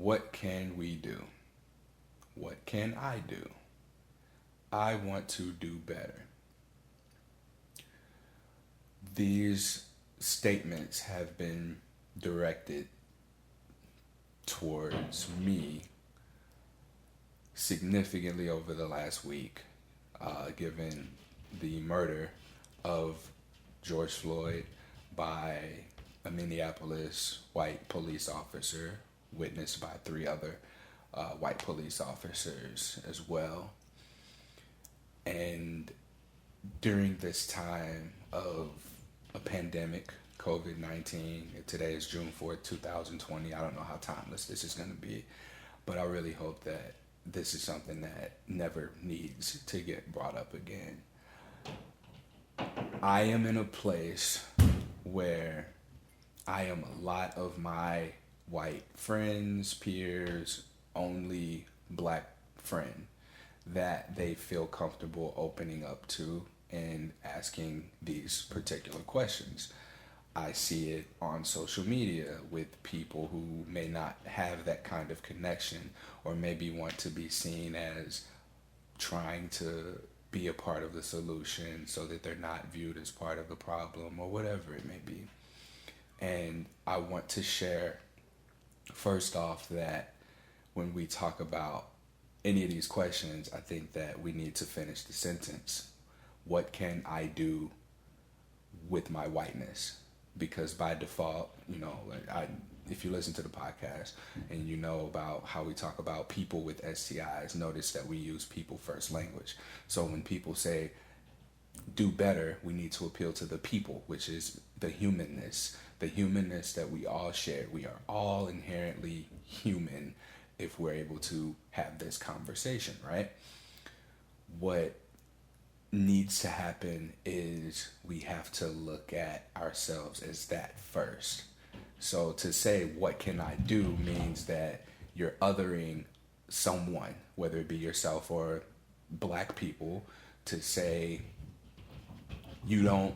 What can we do? What can I do? I want to do better. These statements have been directed towards me significantly over the last week, given the murder of George Floyd by a Minneapolis white police officer, witnessed by three other white police officers as well. And during this time of a pandemic, COVID-19, today is June 4th, 2020. I don't know how timeless this is going to be, but I really hope that this is something that never needs to get brought up again. I am in a place where I am a lot of my white friends, peers, only black friend that they feel comfortable opening up to and asking these particular questions. I see it on social media with people who may not have that kind of connection or maybe want to be seen as trying to be a part of the solution so that they're not viewed as part of the problem or whatever it may be. And I want to share first off that when we talk about any of these questions, I think that we need to finish the sentence. What can I do with my whiteness? Because by default, if you listen to the podcast and you know about how we talk about people with STIs, notice that we use people first language. So when people say do better, we need to appeal to the people, which is the humanness that we all share. We are all inherently human if we're able to have this conversation, right? What needs to happen is we have to look at ourselves as that first. So to say, what can I do, means that you're othering someone, whether it be yourself or black people, to say you don't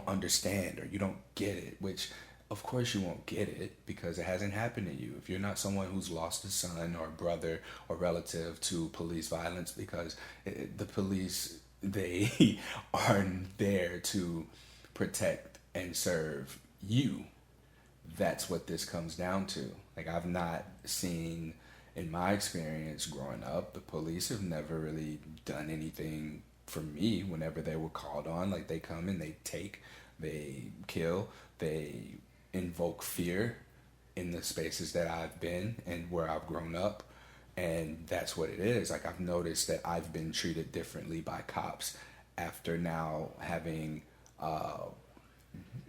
understand or you don't get it, which of course you won't get it because it hasn't happened to you. If you're not someone who's lost a son or a brother or relative to police violence, because the police, they are there to protect and serve you. That's what this comes down to. Like, I've not seen, in my experience growing up, the police have never really done anything for me whenever they were called on. Like, they come and they take, they kill, they invoke fear in the spaces that I've been and where I've grown up. And that's what it is. Like, I've noticed that I've been treated differently by cops after now having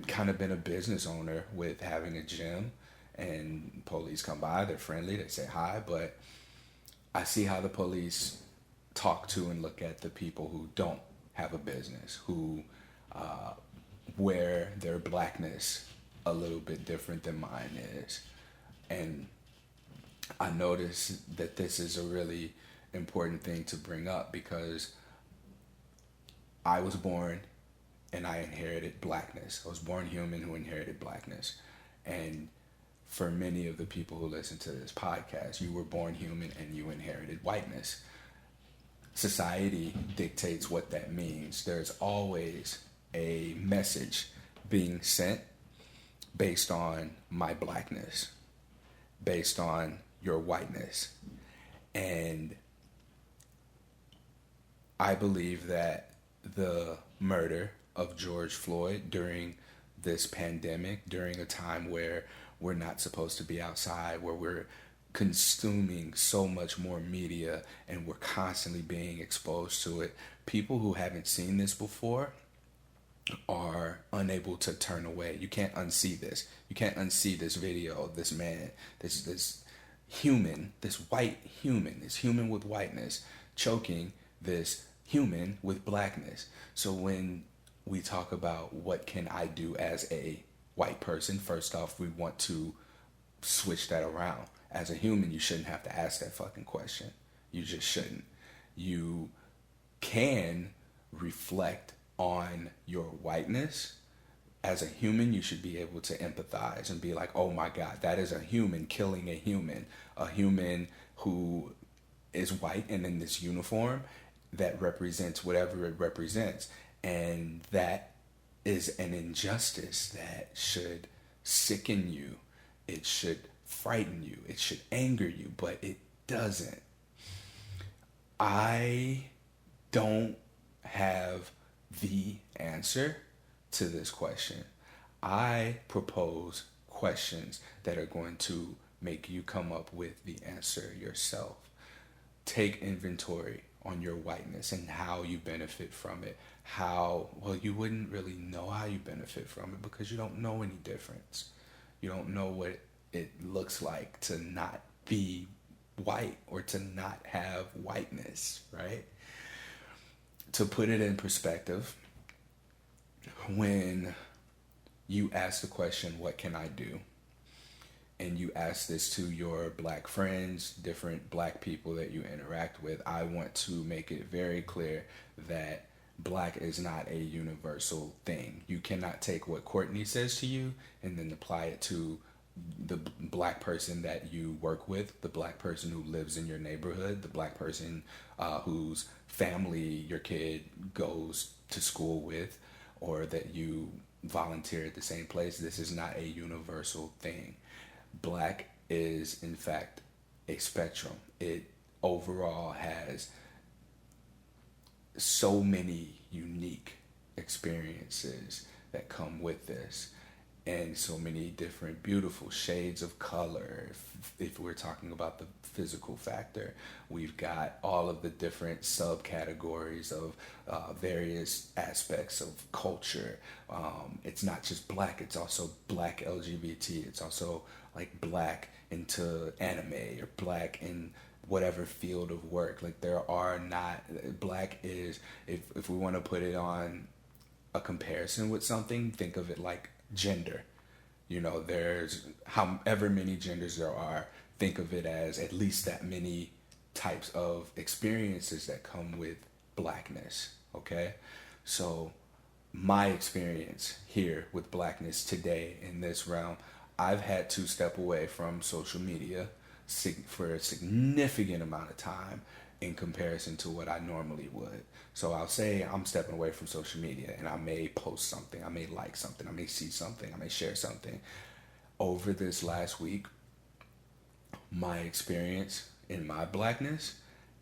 kind of been a business owner with having a gym, and police come by, they're friendly, they say hi, but I see how the police talk to and look at the people who don't have a business, who wear their blackness a little bit different than mine is. And I notice that this is a really important thing to bring up because I was born and I inherited blackness. I was born human who inherited blackness. And for many of the people who listen to this podcast, you were born human and you inherited whiteness. Society dictates what that means. There's always a message being sent based on my blackness, based on your whiteness. And I believe that the murder of George Floyd during this pandemic, during a time where we're not supposed to be outside, where we're consuming so much more media and we're constantly being exposed to it, people who haven't seen this before are unable to turn away. You can't unsee this. You can't unsee this video of this man, this human, this white human, this human with whiteness, choking this human with blackness. So when we talk about what can I do as a white person, first off, we want to switch that around. As a human, you shouldn't have to ask that fucking question. You just shouldn't. You can reflect on your whiteness as a human, you should be able to empathize and be like, oh my God, that is a human killing a human who is white and in this uniform that represents whatever it represents. And that is an injustice that should sicken you. It should frighten you. It should anger you, but it doesn't. I don't have the answer to this question. I propose questions that are going to make you come up with the answer yourself. Take inventory on your whiteness and how you benefit from it. Well, you wouldn't really know how you benefit from it because you don't know any difference. You don't know what it looks like to not be white or to not have whiteness, right? To put it in perspective, when you ask the question, what can I do? And you ask this to your black friends, different black people that you interact with, I want to make it very clear that black is not a universal thing. You cannot take what Courtney says to you and then apply it to the black person that you work with, the black person who lives in your neighborhood, the black person whose family your kid goes to school with, or that you volunteer at the same place. This is not a universal thing. Black is, in fact, a spectrum. It overall has so many unique experiences that come with this, and so many different beautiful shades of color. If we're talking about the physical factor, we've got all of the different subcategories of various aspects of culture. It's not just black, it's also black LGBT. It's also like black into anime or black in whatever field of work. Like there are not, black is, if we want to put it on a comparison with something, think of it like gender. You know, there's however many genders there are, think of it as at least that many types of experiences that come with blackness, okay? So my experience here with blackness today in this realm, I've had to step away from social media for a significant amount of time in comparison to what I normally would. So I'll say I'm stepping away from social media and I may post something, I may like something, I may see something, I may share something. Over this last week, my experience in my blackness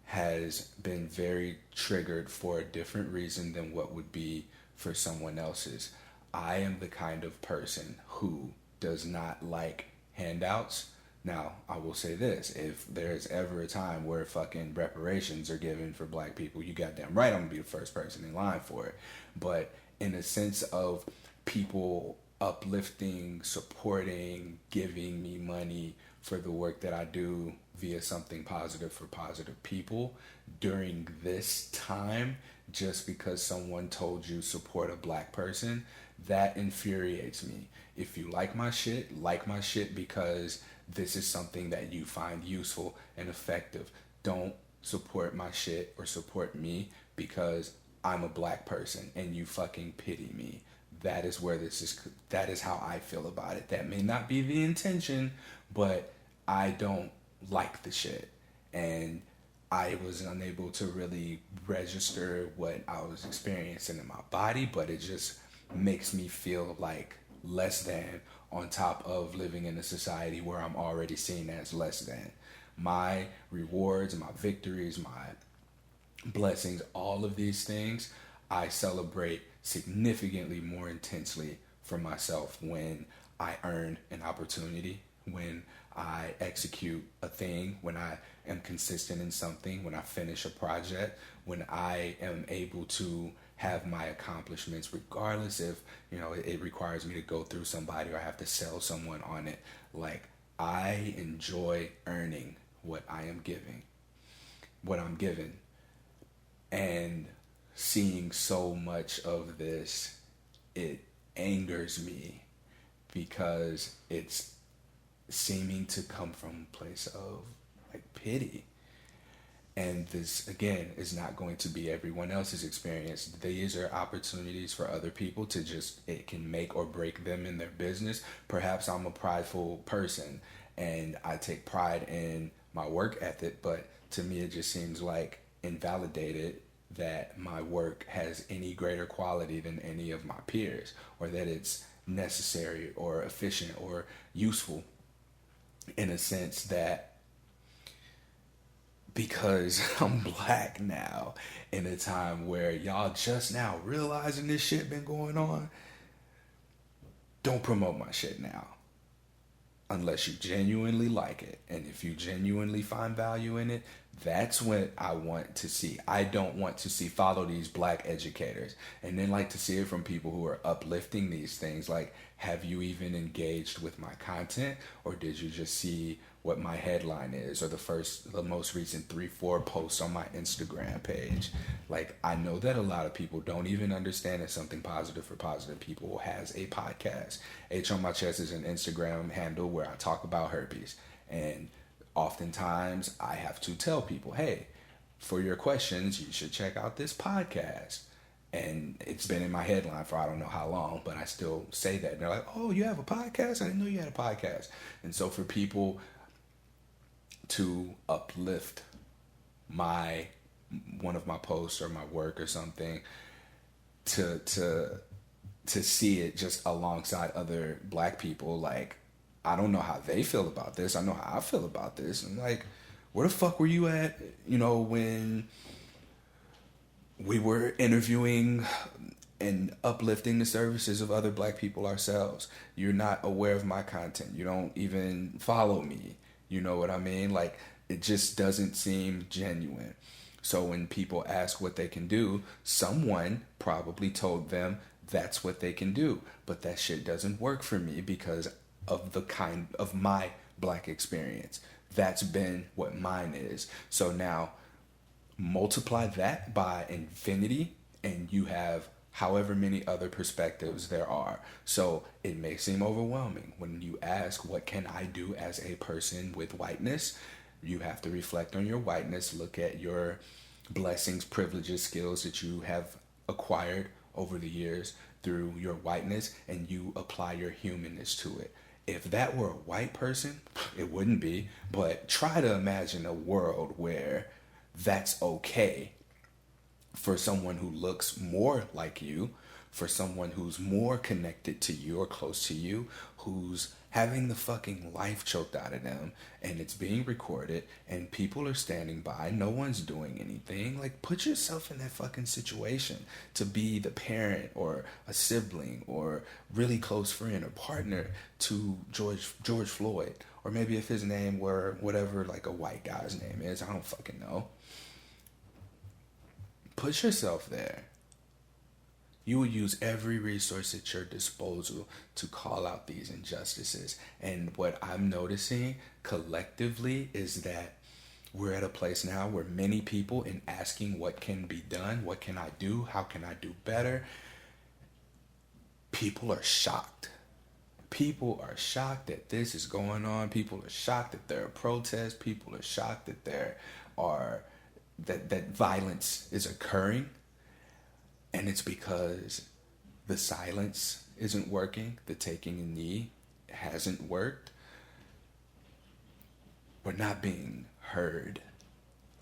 has been very triggered for a different reason than what would be for someone else's. I am the kind of person who does not like handouts. Now, I will say this, if there's ever a time where fucking reparations are given for black people, you goddamn right I'm gonna be the first person in line for it. But in a sense of people uplifting, supporting, giving me money for the work that I do via something positive for positive people during this time, just because someone told you support a black person, that infuriates me. If you like my shit because this is something that you find useful and effective. Don't support my shit or support me because I'm a black person and you fucking pity me. That is how I feel about it. That may not be the intention, but I don't like the shit. And I was unable to really register what I was experiencing in my body, but it just makes me feel like less than, on top of living in a society where I'm already seen as less than. My rewards, my victories, my blessings, all of these things, I celebrate significantly more intensely for myself when I earn an opportunity, when I execute a thing, when I am consistent in something, when I finish a project, when I am able to have my accomplishments, regardless if, it requires me to go through somebody or I have to sell someone on it. Like, I enjoy earning what I'm given. And seeing so much of this, it angers me because it's seeming to come from a place of like pity. And this, again, is not going to be everyone else's experience. These are opportunities for other people to just, it can make or break them in their business. Perhaps I'm a prideful person and I take pride in my work ethic, but to me, it just seems like invalidated that my work has any greater quality than any of my peers, or that it's necessary or efficient or useful, in a sense that because I'm black now, in a time where y'all just now realizing this shit been going on, don't promote my shit now unless you genuinely like it. And if you genuinely find value in it, that's what I want to see. I don't want to see follow these black educators and then like to see it from people who are uplifting these things. Like, have you even engaged with my content, or did you just see what my headline is, or the most recent 3-4 posts on my Instagram page? Like, I know that a lot of people don't even understand that something positive for positive people has a podcast. H on My Chest is an Instagram handle where I talk about herpes, and oftentimes I have to tell people, hey, for your questions, you should check out this podcast. And it's been in my headline for I don't know how long, but I still say that. And they're like, oh, you have a podcast? I didn't know you had a podcast. And so for people to uplift one of my posts or my work or something, to see it just alongside other black people, like, I don't know how they feel about this. I know how I feel about this. And like, where the fuck were you at, when we were interviewing and uplifting the services of other black people ourselves? You're not aware of my content. You don't even follow me. You know what I mean? Like, it just doesn't seem genuine. So when people ask what they can do, someone probably told them that's what they can do. But that shit doesn't work for me because of the kind of my black experience. That's been what mine is. So now multiply that by infinity and you have however many other perspectives there are. So it may seem overwhelming when you ask, what can I do as a person with whiteness? You have to reflect on your whiteness, look at your blessings, privileges, skills that you have acquired over the years through your whiteness, and you apply your humanness to it. If that were a white person, it wouldn't be, but try to imagine a world where that's okay for someone who looks more like you, for someone who's more connected to you or close to you, who's having the fucking life choked out of them, and it's being recorded, and people are standing by, no one's doing anything. Like, put yourself in that fucking situation to be the parent or a sibling or really close friend or partner to George Floyd, or maybe if his name were whatever, like a white guy's name is, I don't fucking know. Put yourself there. You will use every resource at your disposal to call out these injustices. And what I'm noticing collectively is that we're at a place now where many people, in asking what can be done, what can I do, how can I do better, people are shocked. People are shocked that this is going on. People are shocked that there are protests. People are shocked that that violence is occurring. And it's because the silence isn't working. The taking a knee hasn't worked. We're not being heard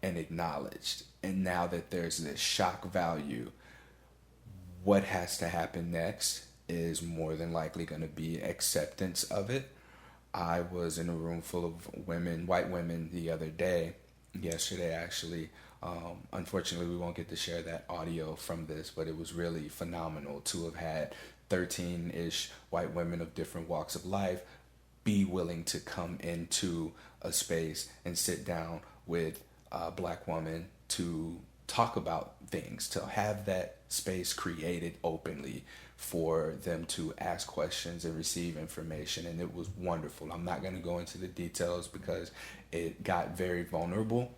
and acknowledged. And now that there's this shock value, what has to happen next is more than likely going to be acceptance of it. I was in a room full of women, white women, the other day, yesterday actually. Unfortunately, we won't get to share that audio from this, but it was really phenomenal to have had 13-ish white women of different walks of life be willing to come into a space and sit down with a black woman to talk about things, to have that space created openly for them to ask questions and receive information. And it was wonderful. I'm not going to go into the details because it got very vulnerable.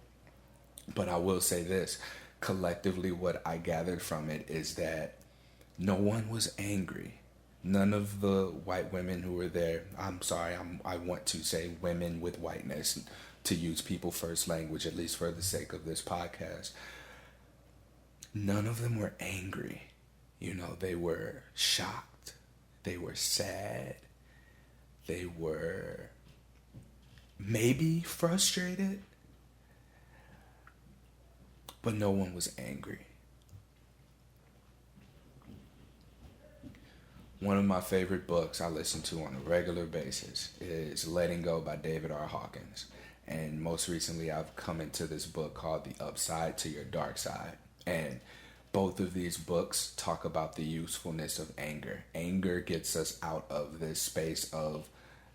But I will say this, collectively what I gathered from it is that no one was angry. None of the white women who were there, I'm sorry, I want to say women with whiteness to use people first language, at least for the sake of this podcast, none of them were angry. You know, they were shocked. They were sad. They were maybe frustrated. But no one was angry. One of my favorite books I listen to on a regular basis is Letting Go by David R. Hawkins. And most recently, I've come into this book called The Upside to Your Dark Side. And both of these books talk about the usefulness of anger. Anger gets us out of this space of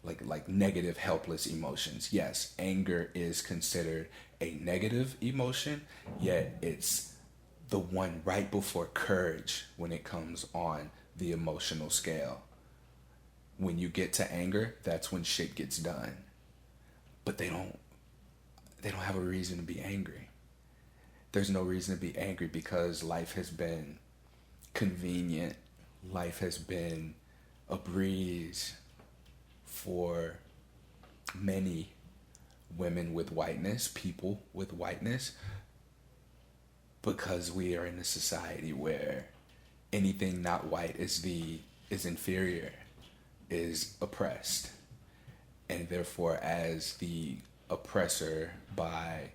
like negative, helpless emotions. Yes, anger is considered a negative emotion, yet it's the one right before courage when it comes on the emotional scale. When you get to anger, that's when shit gets done. But they don't have a reason to be angry. There's no reason to be angry because life has been convenient. Life has been a breeze for many women with whiteness, people with whiteness, because we are in a society where anything not white is inferior, is oppressed. And therefore, as the oppressor by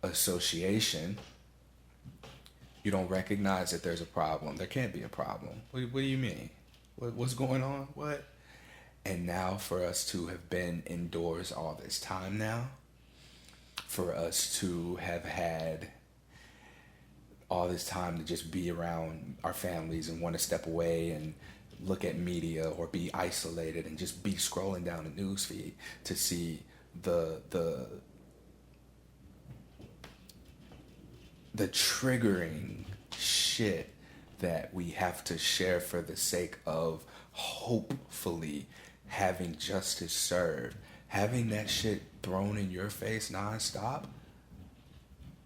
association, you don't recognize that there's a problem. There can't be a problem. What do you mean? What's going on? What? And now for us to have been indoors all this time now, for us to have had all this time to just be around our families and want to step away and look at media or be isolated and just be scrolling down the news feed to see the triggering shit that we have to share for the sake of hopefully having justice served, having that shit thrown in your face nonstop,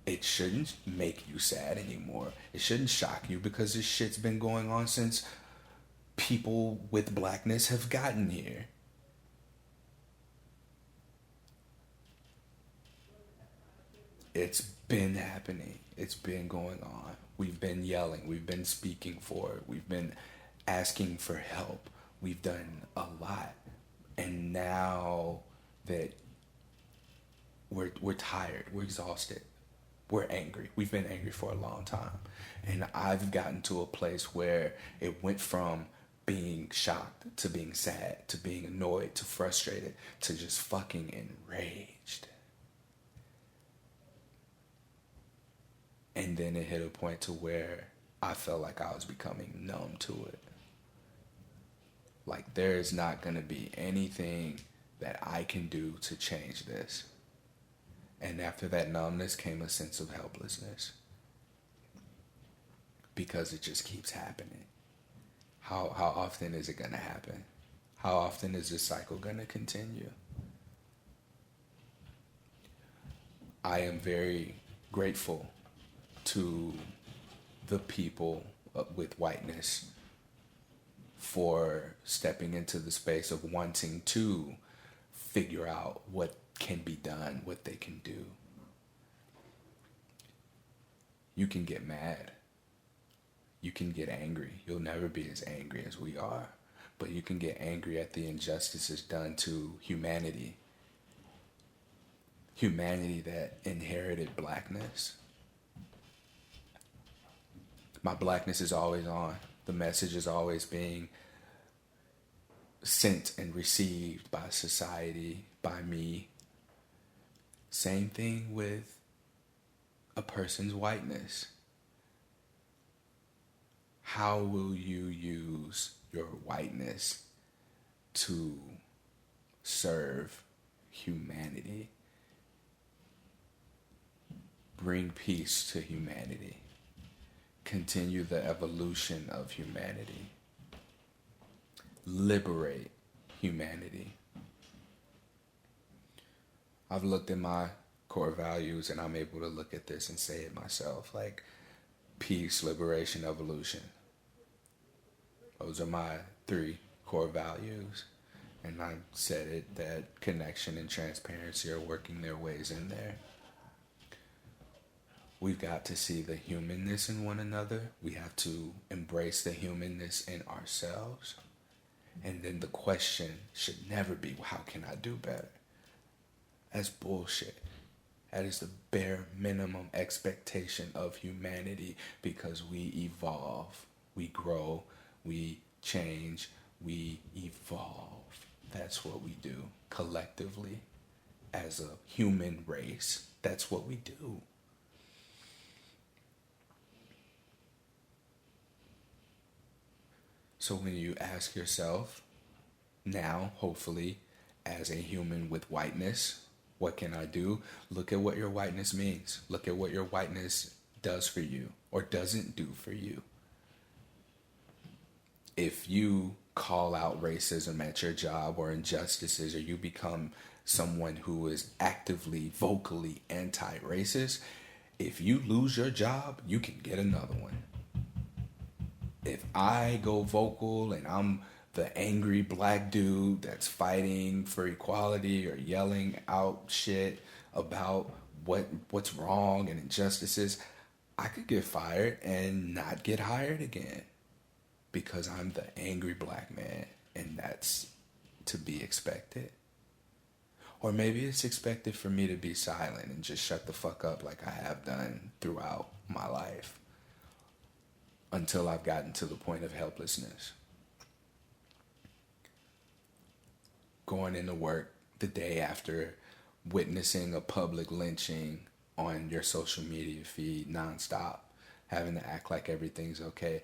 it shouldn't make you sad anymore. It shouldn't shock you because this shit's been going on since people with blackness have gotten here. It's been happening. It's been going on. We've been yelling. We've been speaking for it. We've been asking for help. We've done a lot. And now that we're tired, we're exhausted, we're angry. We've been angry for a long time. And I've gotten to a place where it went from being shocked to being sad to being annoyed to frustrated to just fucking enraged. And then it hit a point to where I felt like I was becoming numb to it. Like there is not going to be anything that I can do to change this. And after that numbness came a sense of helplessness. Because it just keeps happening. How often is it going to happen? How often is this cycle going to continue? I am very grateful to the people with whiteness for stepping into the space of wanting to figure out what can be done, what they can do. You can get mad. You can get angry. You'll never be as angry as we are. But you can get angry at the injustices done to humanity. Humanity that inherited blackness. My blackness is always on. The message is always being sent and received by society, by me. Same thing with a person's whiteness. How will you use your whiteness to serve humanity? Bring peace to humanity. Continue the evolution of humanity. Liberate humanity. I've looked at my core values and I'm able to look at this and say it myself, like peace, liberation, evolution. Those are my 3 core values. And I said it, that connection and transparency are working their ways in there. We've got to see the humanness in one another. We have to embrace the humanness in ourselves. And then the question should never be, well, how can I do better? That's bullshit. That is the bare minimum expectation of humanity, because we evolve, we grow, we change, we evolve. That's what we do collectively as a human race. That's what we do. So when you ask yourself now, hopefully, as a human with whiteness, what can I do? Look at what your whiteness means. Look at what your whiteness does for you or doesn't do for you. If you call out racism at your job or injustices, or you become someone who is actively, vocally anti-racist, if you lose your job, you can get another one. If I go vocal and I'm the angry black dude that's fighting for equality or yelling out shit about what's wrong and injustices, I could get fired and not get hired again because I'm the angry black man, and that's to be expected. Or maybe it's expected for me to be silent and just shut the fuck up like I have done throughout my life until I've gotten to the point of helplessness. Going into work the day after witnessing a public lynching on your social media feed nonstop, having to act like everything's okay,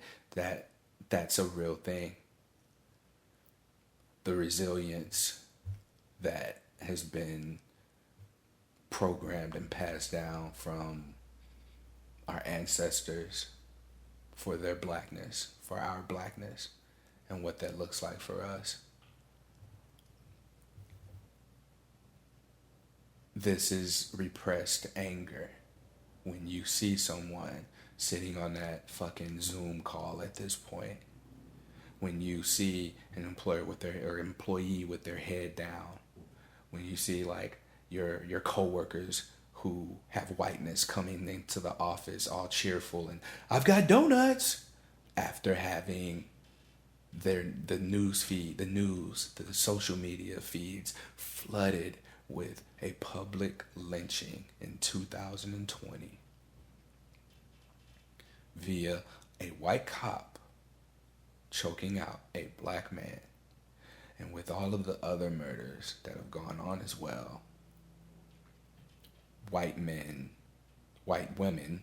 that's a real thing. The resilience that has been programmed and passed down from our ancestors for their blackness, for our blackness, and what that looks like for us. This is repressed anger. When you see someone sitting on that fucking Zoom call at this point, when you see an employer with their, or employee with their head down, when you see like your coworkers who have whiteness coming into the office all cheerful and I've got donuts, after having the news feed, the social media feeds flooded with a public lynching in 2020 via a white cop choking out a black man, and with all of the other murders that have gone on as well. White men, white women,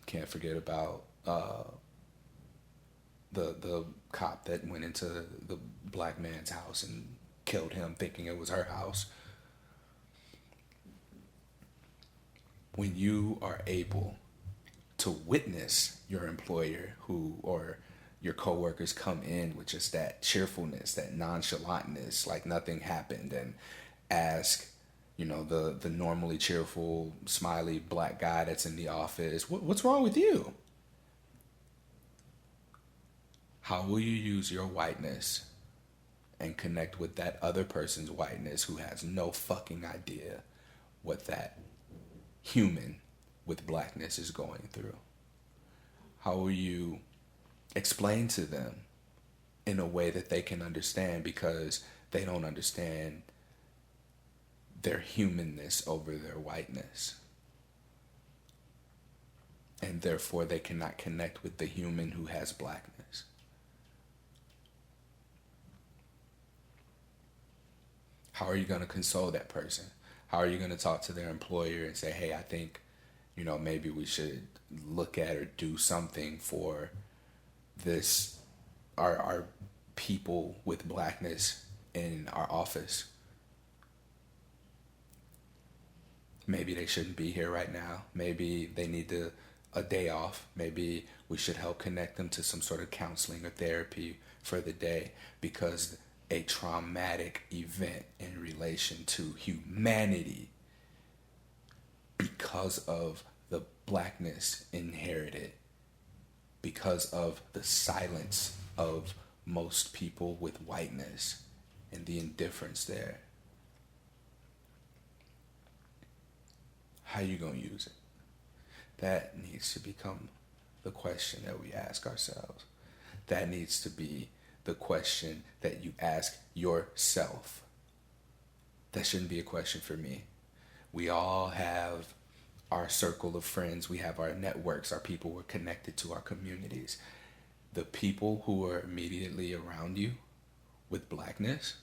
can't forget about the cop that went into the black man's house and killed him thinking it was her house. When you are able to witness your employer or your coworkers come in with just that cheerfulness, that nonchalantness, like nothing happened, and ask, the normally cheerful, smiley black guy that's in the office, what's wrong with you? How will you use your whiteness and connect with that other person's whiteness who has no fucking idea what that human with blackness is going through? How will you explain to them in a way that they can understand, because they don't understand their humanness over their whiteness, and therefore they cannot connect with the human who has blackness? How are you going to console that person? How are you going to talk to their employer and say, hey, I think, maybe we should look at or do something for this, our people with blackness in our office. Maybe they shouldn't be here right now. Maybe they need a day off. Maybe we should help connect them to some sort of counseling or therapy for the day, because a traumatic event in relation to humanity, because of the blackness inherited, because of the silence of most people with whiteness, and the indifference there, how you gonna use it? That needs to become the question that we ask ourselves. That needs to be the question that you ask yourself. That shouldn't be a question for me. We all have our circle of friends. We have our networks, our people we're connected to, our communities. The people who are immediately around you with blackness,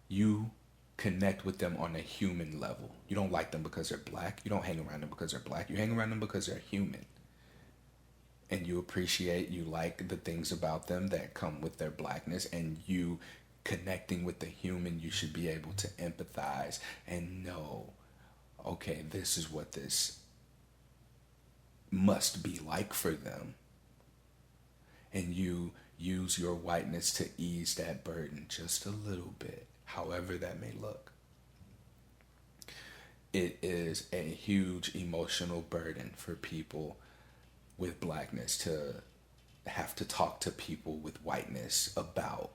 you connect with them on a human level. You don't like them because they're black. You don't hang around them because they're black. You hang around them because they're human. And you appreciate, you like the things about them that come with their blackness, and you connecting with the human, you should be able to empathize and know, okay, this is what this must be like for them. And you use your whiteness to ease that burden just a little bit, however that may look. It is a huge emotional burden for people with blackness to have to talk to people with whiteness about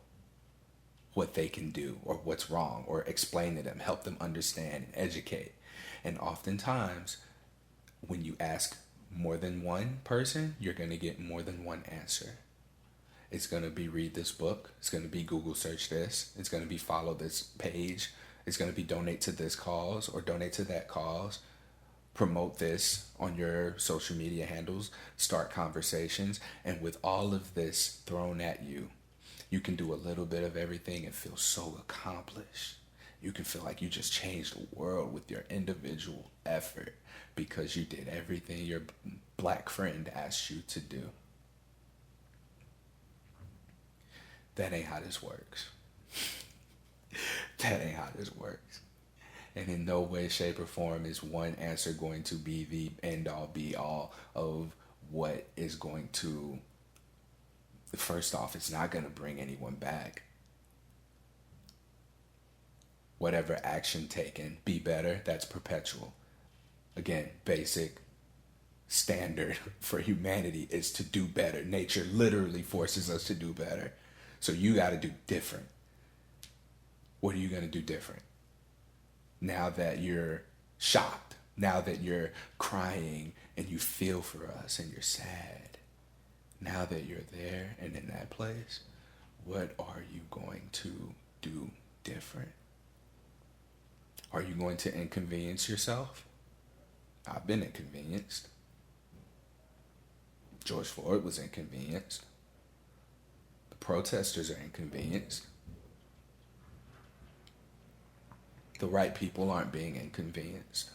what they can do or what's wrong, or explain to them, help them understand and educate. And oftentimes, when you ask more than one person, you're going to get more than one answer. It's going to be read this book. It's going to be Google search this. It's going to be follow this page. It's going to be donate to this cause or donate to that cause. Promote this on your social media handles. Start conversations. And with all of this thrown at you, you can do a little bit of everything and feel so accomplished. You can feel like you just changed the world with your individual effort because you did everything your black friend asked you to do. That ain't how this works. That ain't how this works. And in no way, shape, or form is one answer going to be the end-all, be-all of what is going to... First off, it's not going to bring anyone back. Whatever action taken, be better, that's perpetual. Again, basic standard for humanity is to do better. Nature literally forces us to do better. So you got to do different. What are you going to do different? Now that you're shocked, now that you're crying and you feel for us and you're sad, now that you're there and in that place, what are you going to do different? Are you going to inconvenience yourself? I've been inconvenienced. George Floyd was inconvenienced. The protesters are inconvenienced. The right people aren't being inconvenienced.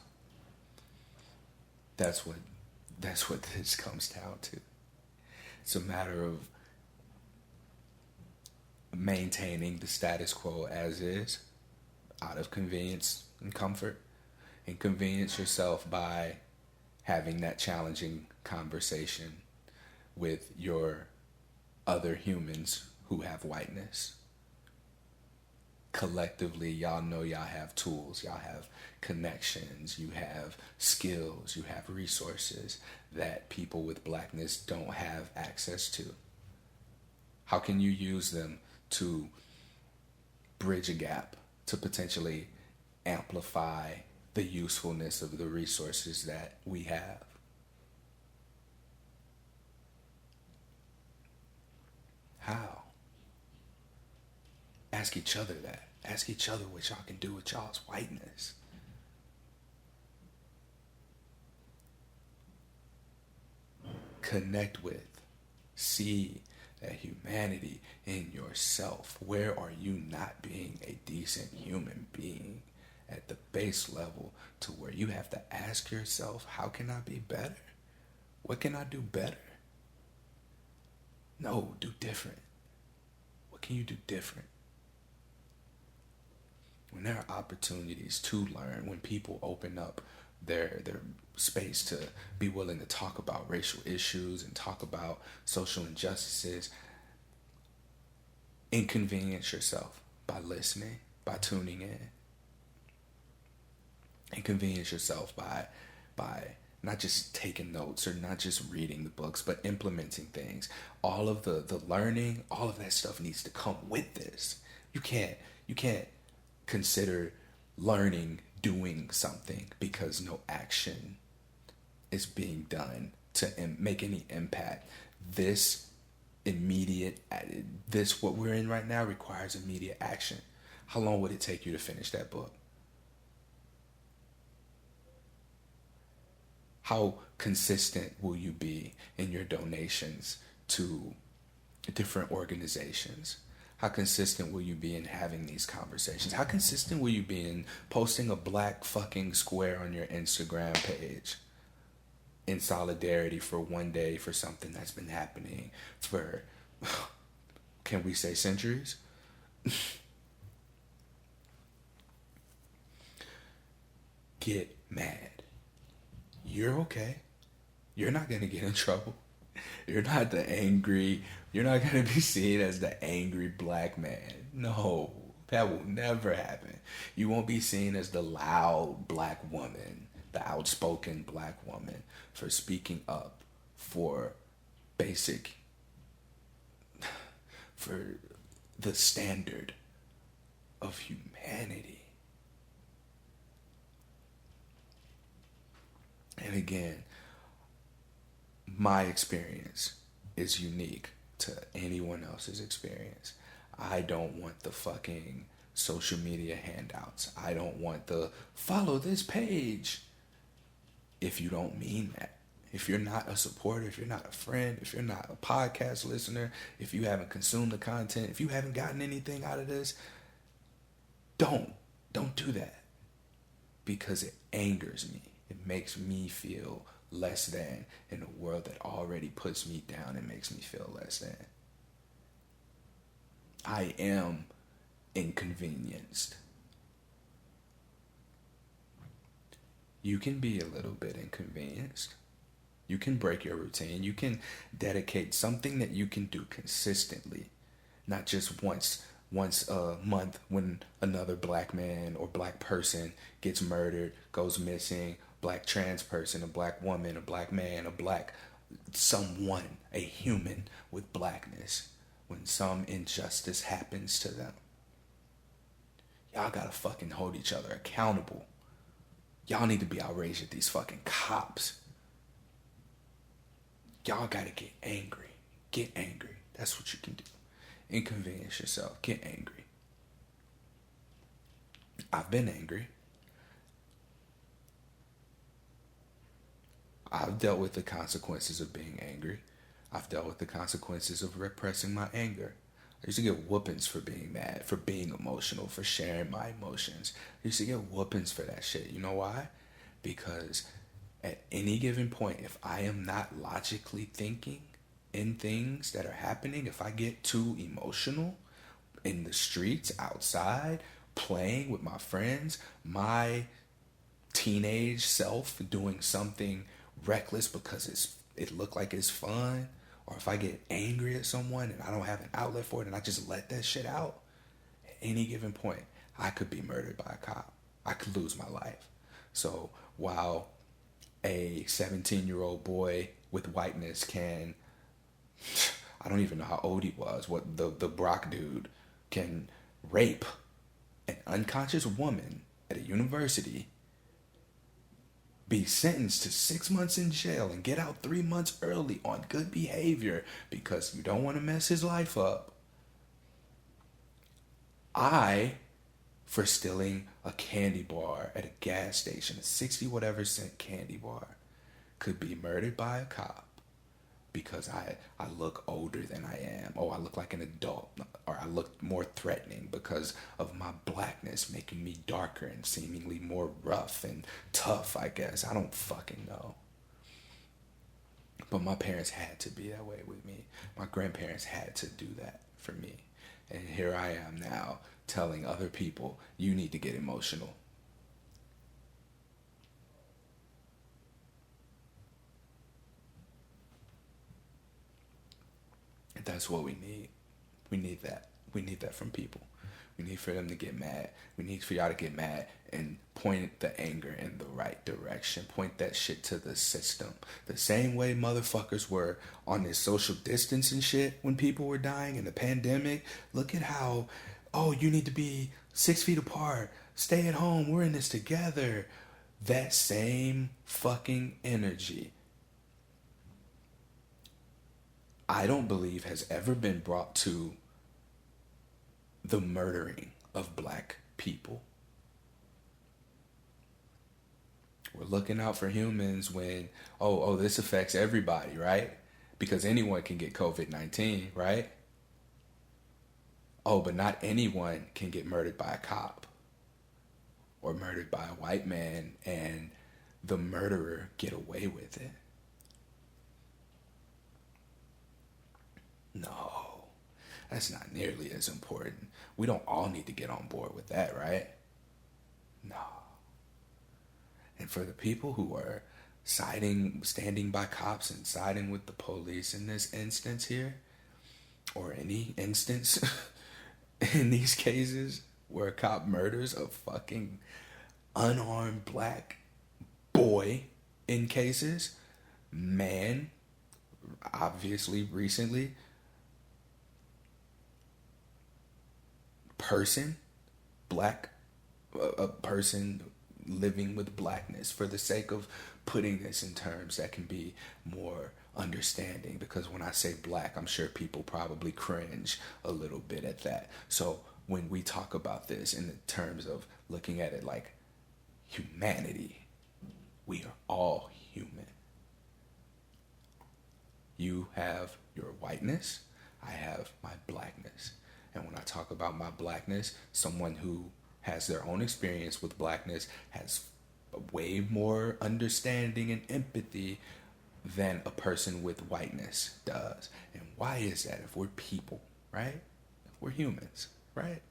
That's what this comes down to. It's a matter of maintaining the status quo as is, out of convenience and comfort. Inconvenience yourself by having that challenging conversation with your other humans who have whiteness. Collectively, y'all know y'all have tools, y'all have connections, you have skills, you have resources that people with blackness don't have access to. How can you use them to bridge a gap, to potentially amplify the usefulness of the resources that we have? How? Ask each other that. Ask each other what y'all can do with y'all's whiteness. Connect with, see that humanity in yourself. Where are you not being a decent human being at the base level to where you have to ask yourself, how can I be better? What can I do better? No, do different. What can you do different? When there are opportunities to learn, when people open up their space to be willing to talk about racial issues and talk about social injustices, inconvenience yourself by listening, by tuning in. Inconvenience yourself by Not just taking notes or not just reading the books, but implementing things. All of the learning, all of that stuff needs to come with this. You can't consider learning doing something because no action is being done to make any impact. This immediate, this what we're in right now requires immediate action. How long would it take you to finish that book? How consistent will you be in your donations to different organizations? How consistent will you be in having these conversations? How consistent will you be in posting a black fucking square on your Instagram page in solidarity for one day for something that's been happening for, can we say, centuries? Get mad. You're okay. You're not going to get in trouble. You're not the angry, you're not going to be seen as the angry black man. No, that will never happen. You won't be seen as the loud black woman, the outspoken black woman for speaking up for basic, for the standard of humanity. And again, my experience is unique to anyone else's experience. I don't want the fucking social media handouts. I don't want the follow this page. If you don't mean that, if you're not a supporter, if you're not a friend, if you're not a podcast listener, if you haven't consumed the content, if you haven't gotten anything out of this, don't do that, because it angers me. It makes me feel less than in a world that already puts me down and makes me feel less than. I am inconvenienced. You can be a little bit inconvenienced. You can break your routine. You can dedicate something that you can do consistently, not just once a month when another black man or black person gets murdered, goes missing, black trans person, a black woman, a black man, a black someone, a human with blackness, when some injustice happens to them. Y'all gotta fucking hold each other accountable. Y'all need to be outraged at these fucking cops. Y'all gotta get angry. Get angry. That's what you can do. Inconvenience yourself. Get angry. I've been angry. I've dealt with the consequences of being angry. I've dealt with the consequences of repressing my anger. I used to get whoopings for being mad, for being emotional, for sharing my emotions. I used to get whoopings for that shit. You know why? Because at any given point, if I am not logically thinking in things that are happening, if I get too emotional in the streets, outside, playing with my friends, my teenage self doing something reckless because it looked like it's fun, or if I get angry at someone and I don't have an outlet for it and I just let that shit out, at any given point, I could be murdered by a cop. I could lose my life. So while a 17-year-old boy with whiteness can, I don't even know how old he was, what the Brock dude can rape an unconscious woman at a university, be sentenced to 6 months in jail and get out 3 months early on good behavior because you don't want to mess his life up. I, for stealing a candy bar at a gas station, a 60 whatever cent candy bar, could be murdered by a cop because I look older than I am. Oh, I look like an adult, or I look more threatening because of my blackness making me darker and seemingly more rough and tough, I guess. I don't fucking know. But my parents had to be that way with me. My grandparents had to do that for me. And here I am now telling other people, you need to get emotional. That's what we need. We need that. We need that from people. We need for them to get mad. We need for y'all to get mad and point the anger in the right direction. Point that shit to the system. The same way motherfuckers were on this social distancing shit when people were dying in the pandemic. Look at how, oh, you need to be 6 feet apart. Stay at home. We're in this together. That same fucking energy, I don't believe has ever been brought to the murdering of black people. We're looking out for humans when, oh, this affects everybody, right? Because anyone can get COVID-19, right? Oh, but not anyone can get murdered by a cop or murdered by a white man and the murderer get away with it. No, that's not nearly as important. We don't all need to get on board with that, right? No. And for the people who are standing by cops and siding with the police in this instance here, or any instance in these cases where a cop murders a fucking unarmed black boy in cases, man, obviously recently, person, black, a person living with blackness, for the sake of putting this in terms that can be more understanding, because when I say black, I'm sure people probably cringe a little bit at that. So when we talk about this in the terms of looking at it like humanity, we are all human. You have your whiteness, I have my blackness. And when I talk about my blackness, someone who has their own experience with blackness has way more understanding and empathy than a person with whiteness does. And why is that? If we're people, right? If we're humans, right?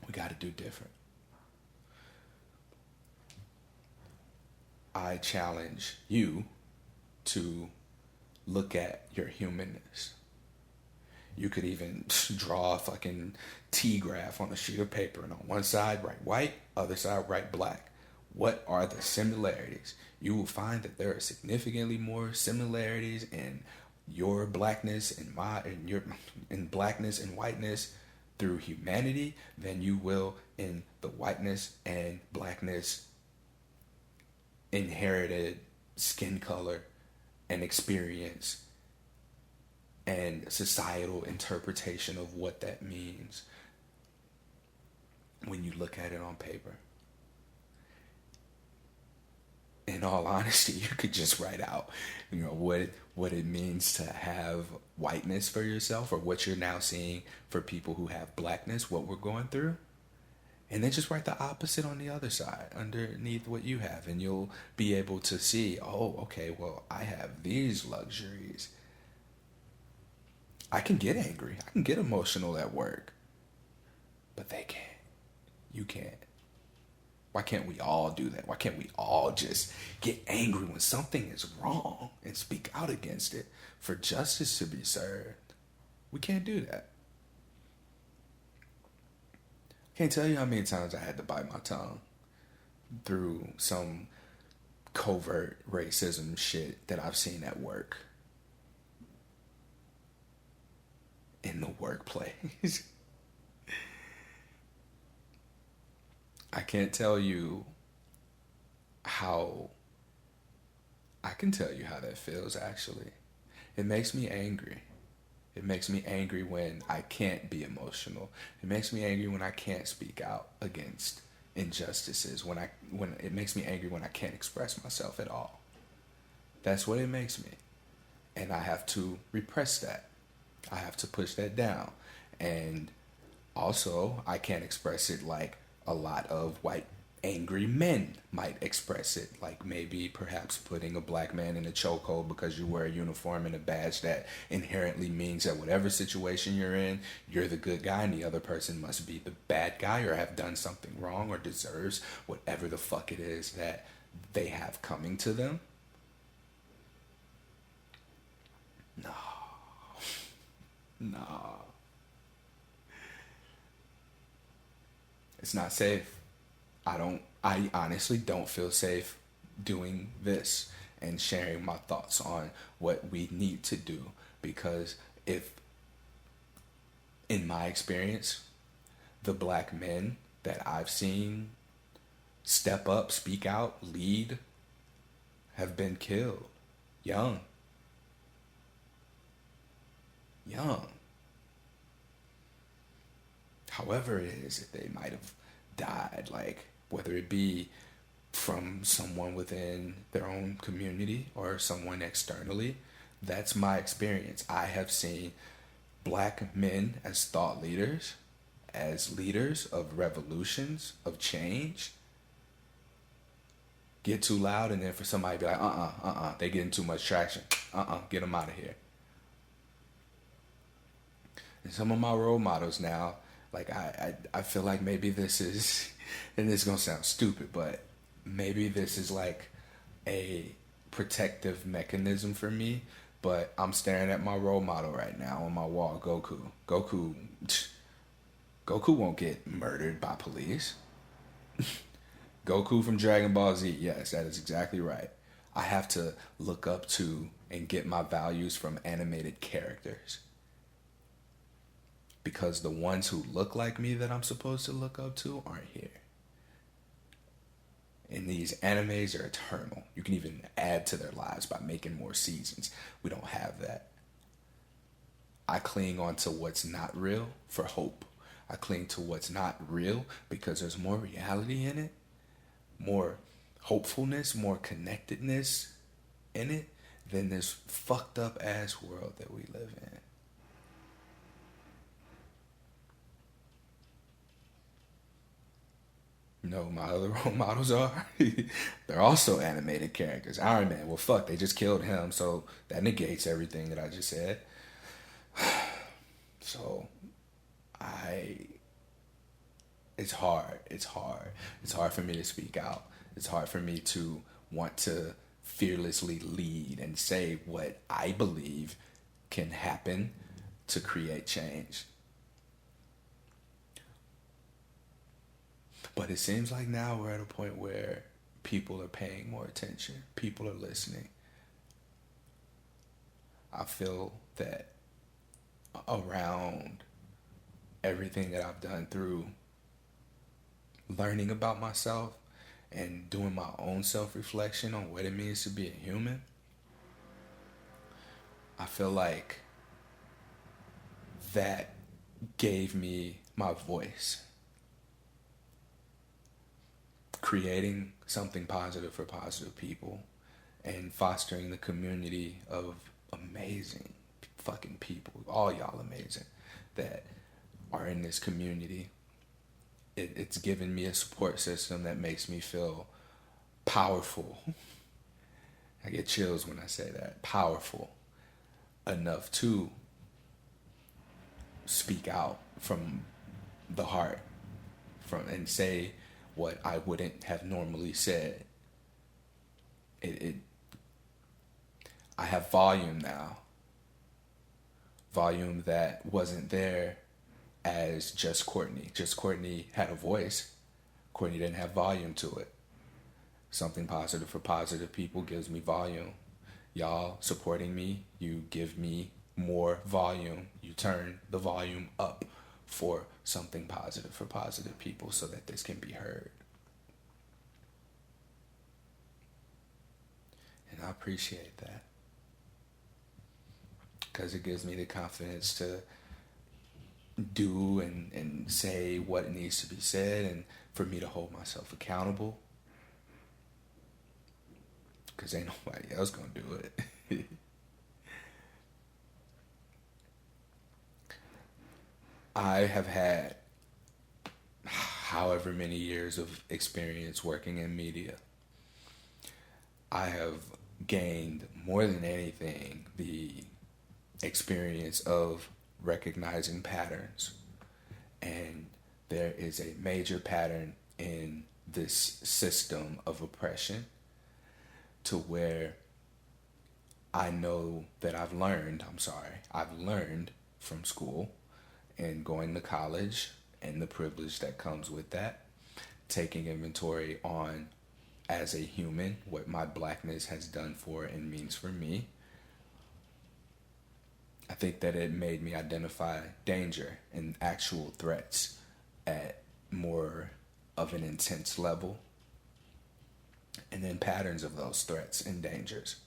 We got to do different. I challenge you to look at your humanness. You could even draw a fucking T-graph on a sheet of paper, and on one side write white, other side write black. What are the similarities? You will find that there are significantly more similarities in your blackness and in blackness and whiteness through humanity than you will in the whiteness and blackness inherited skin color and experience and societal interpretation of what that means when you look at it on paper. In all honesty, you could just write out, what it means to have whiteness for yourself, or what you're now seeing for people who have blackness, what we're going through. And then just write the opposite on the other side, underneath what you have. And you'll be able to see, oh, okay, well, I have these luxuries. I can get angry. I can get emotional at work. But they can't. You can't. Why can't we all do that? Why can't we all just get angry when something is wrong and speak out against it for justice to be served? We can't do that. Can't tell you how many times I had to bite my tongue through some covert racism shit that I've seen at work. In the workplace. I can't tell you how... I can tell you how that feels, actually. It makes me angry. It makes me angry when I can't be emotional. It makes me angry when I can't speak out against injustices. When it makes me angry when I can't express myself at all. That's what it makes me. And I have to repress that. I have to push that down. And also, I can't express it like a lot of white angry men might express it, like maybe perhaps putting a black man in a chokehold because you wear a uniform and a badge that inherently means that whatever situation you're in, you're the good guy and the other person must be the bad guy or have done something wrong or deserves whatever the fuck it is that they have coming to them. No. It's not safe. I honestly don't feel safe doing this and sharing my thoughts on what we need to do, because if, in my experience, the black men that I've seen step up, speak out, lead, have been killed young. Young. However it is that they might have died, like whether it be from someone within their own community or someone externally, that's my experience. I have seen black men as thought leaders, as leaders of revolutions, of change, get too loud, and then for somebody to be like, they getting too much traction. Get them out of here. And some of my role models now, like I feel like maybe this is, and this is gonna sound stupid, but maybe this is like a protective mechanism for me. But I'm staring at my role model right now on my wall, Goku. Goku won't get murdered by police. Goku from Dragon Ball Z, yes, that is exactly right. I have to look up to and get my values from animated characters, because the ones who look like me that I'm supposed to look up to aren't here. And these animes are eternal. You can even add to their lives by making more seasons. We don't have that. I cling on to what's not real for hope. I cling to what's not real because there's more reality in it, more hopefulness, more connectedness in it than this fucked up ass world that we live in. No, my other role models are. They're also animated characters. Iron Man, well, fuck, they just killed him, so that negates everything that I just said. So, it's hard. It's hard. It's hard for me to speak out. It's hard for me to want to fearlessly lead and say what I believe can happen to create change. But it seems like now we're at a point where people are paying more attention. People are listening. I feel that around everything that I've done through learning about myself and doing my own self-reflection on what it means to be a human, I feel like that gave me my voice. Creating something positive for positive people and fostering the community of amazing fucking people, all y'all amazing, that are in this community. It's given me a support system that makes me feel powerful. I get chills when I say that. Powerful enough to speak out from the heart, and say what I wouldn't have normally said. I have volume now. Volume that wasn't there as just Courtney. Just Courtney had a voice. Courtney didn't have volume to it. Something positive for positive people gives me volume. Y'all supporting me, you give me more volume. You turn the volume up for something positive for positive people so that this can be heard. And I appreciate that, because it gives me the confidence to do and say what needs to be said, and for me to hold myself accountable, because ain't nobody else gonna do it. I have had however many years of experience working in media. I have gained more than anything the experience of recognizing patterns. And there is a major pattern in this system of oppression, to where I know that I've learned from school and going to college and the privilege that comes with that, taking inventory on, as a human, what my blackness has done for and means for me. I think that it made me identify danger and actual threats at more of an intense level, and then patterns of those threats and dangers.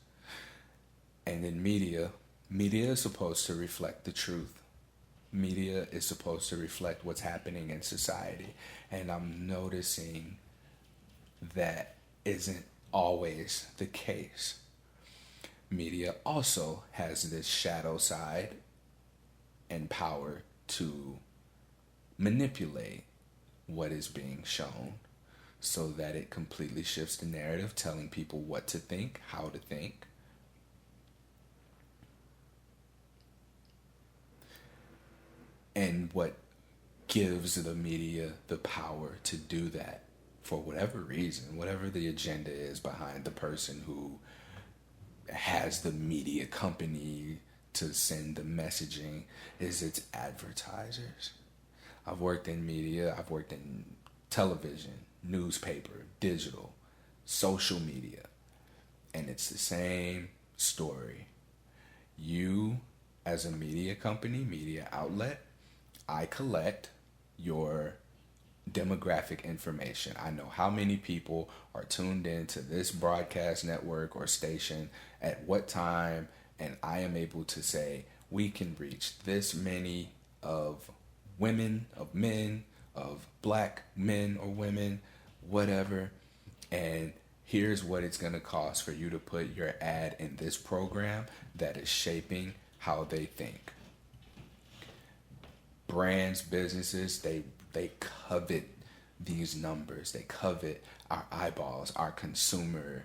And in media is supposed to reflect the truth. Media is supposed to reflect what's happening in society. And I'm noticing that isn't always the case. Media also has this shadow side and power to manipulate what is being shown so that it completely shifts the narrative, telling people what to think, how to think. And what gives the media the power to do that, for whatever reason, whatever the agenda is behind the person who has the media company to send the messaging, is its advertisers. I've worked in media, I've worked in television, newspaper, digital, social media, and it's the same story. You, as a media company, media outlet, I collect your demographic information. I know how many people are tuned in to this broadcast network or station at what time, and I am able to say we can reach this many of women, of men, of black men or women, whatever, and here's what it's going to cost for you to put your ad in this program that is shaping how they think. Brands, businesses, they covet these numbers. They covet our eyeballs, our consumer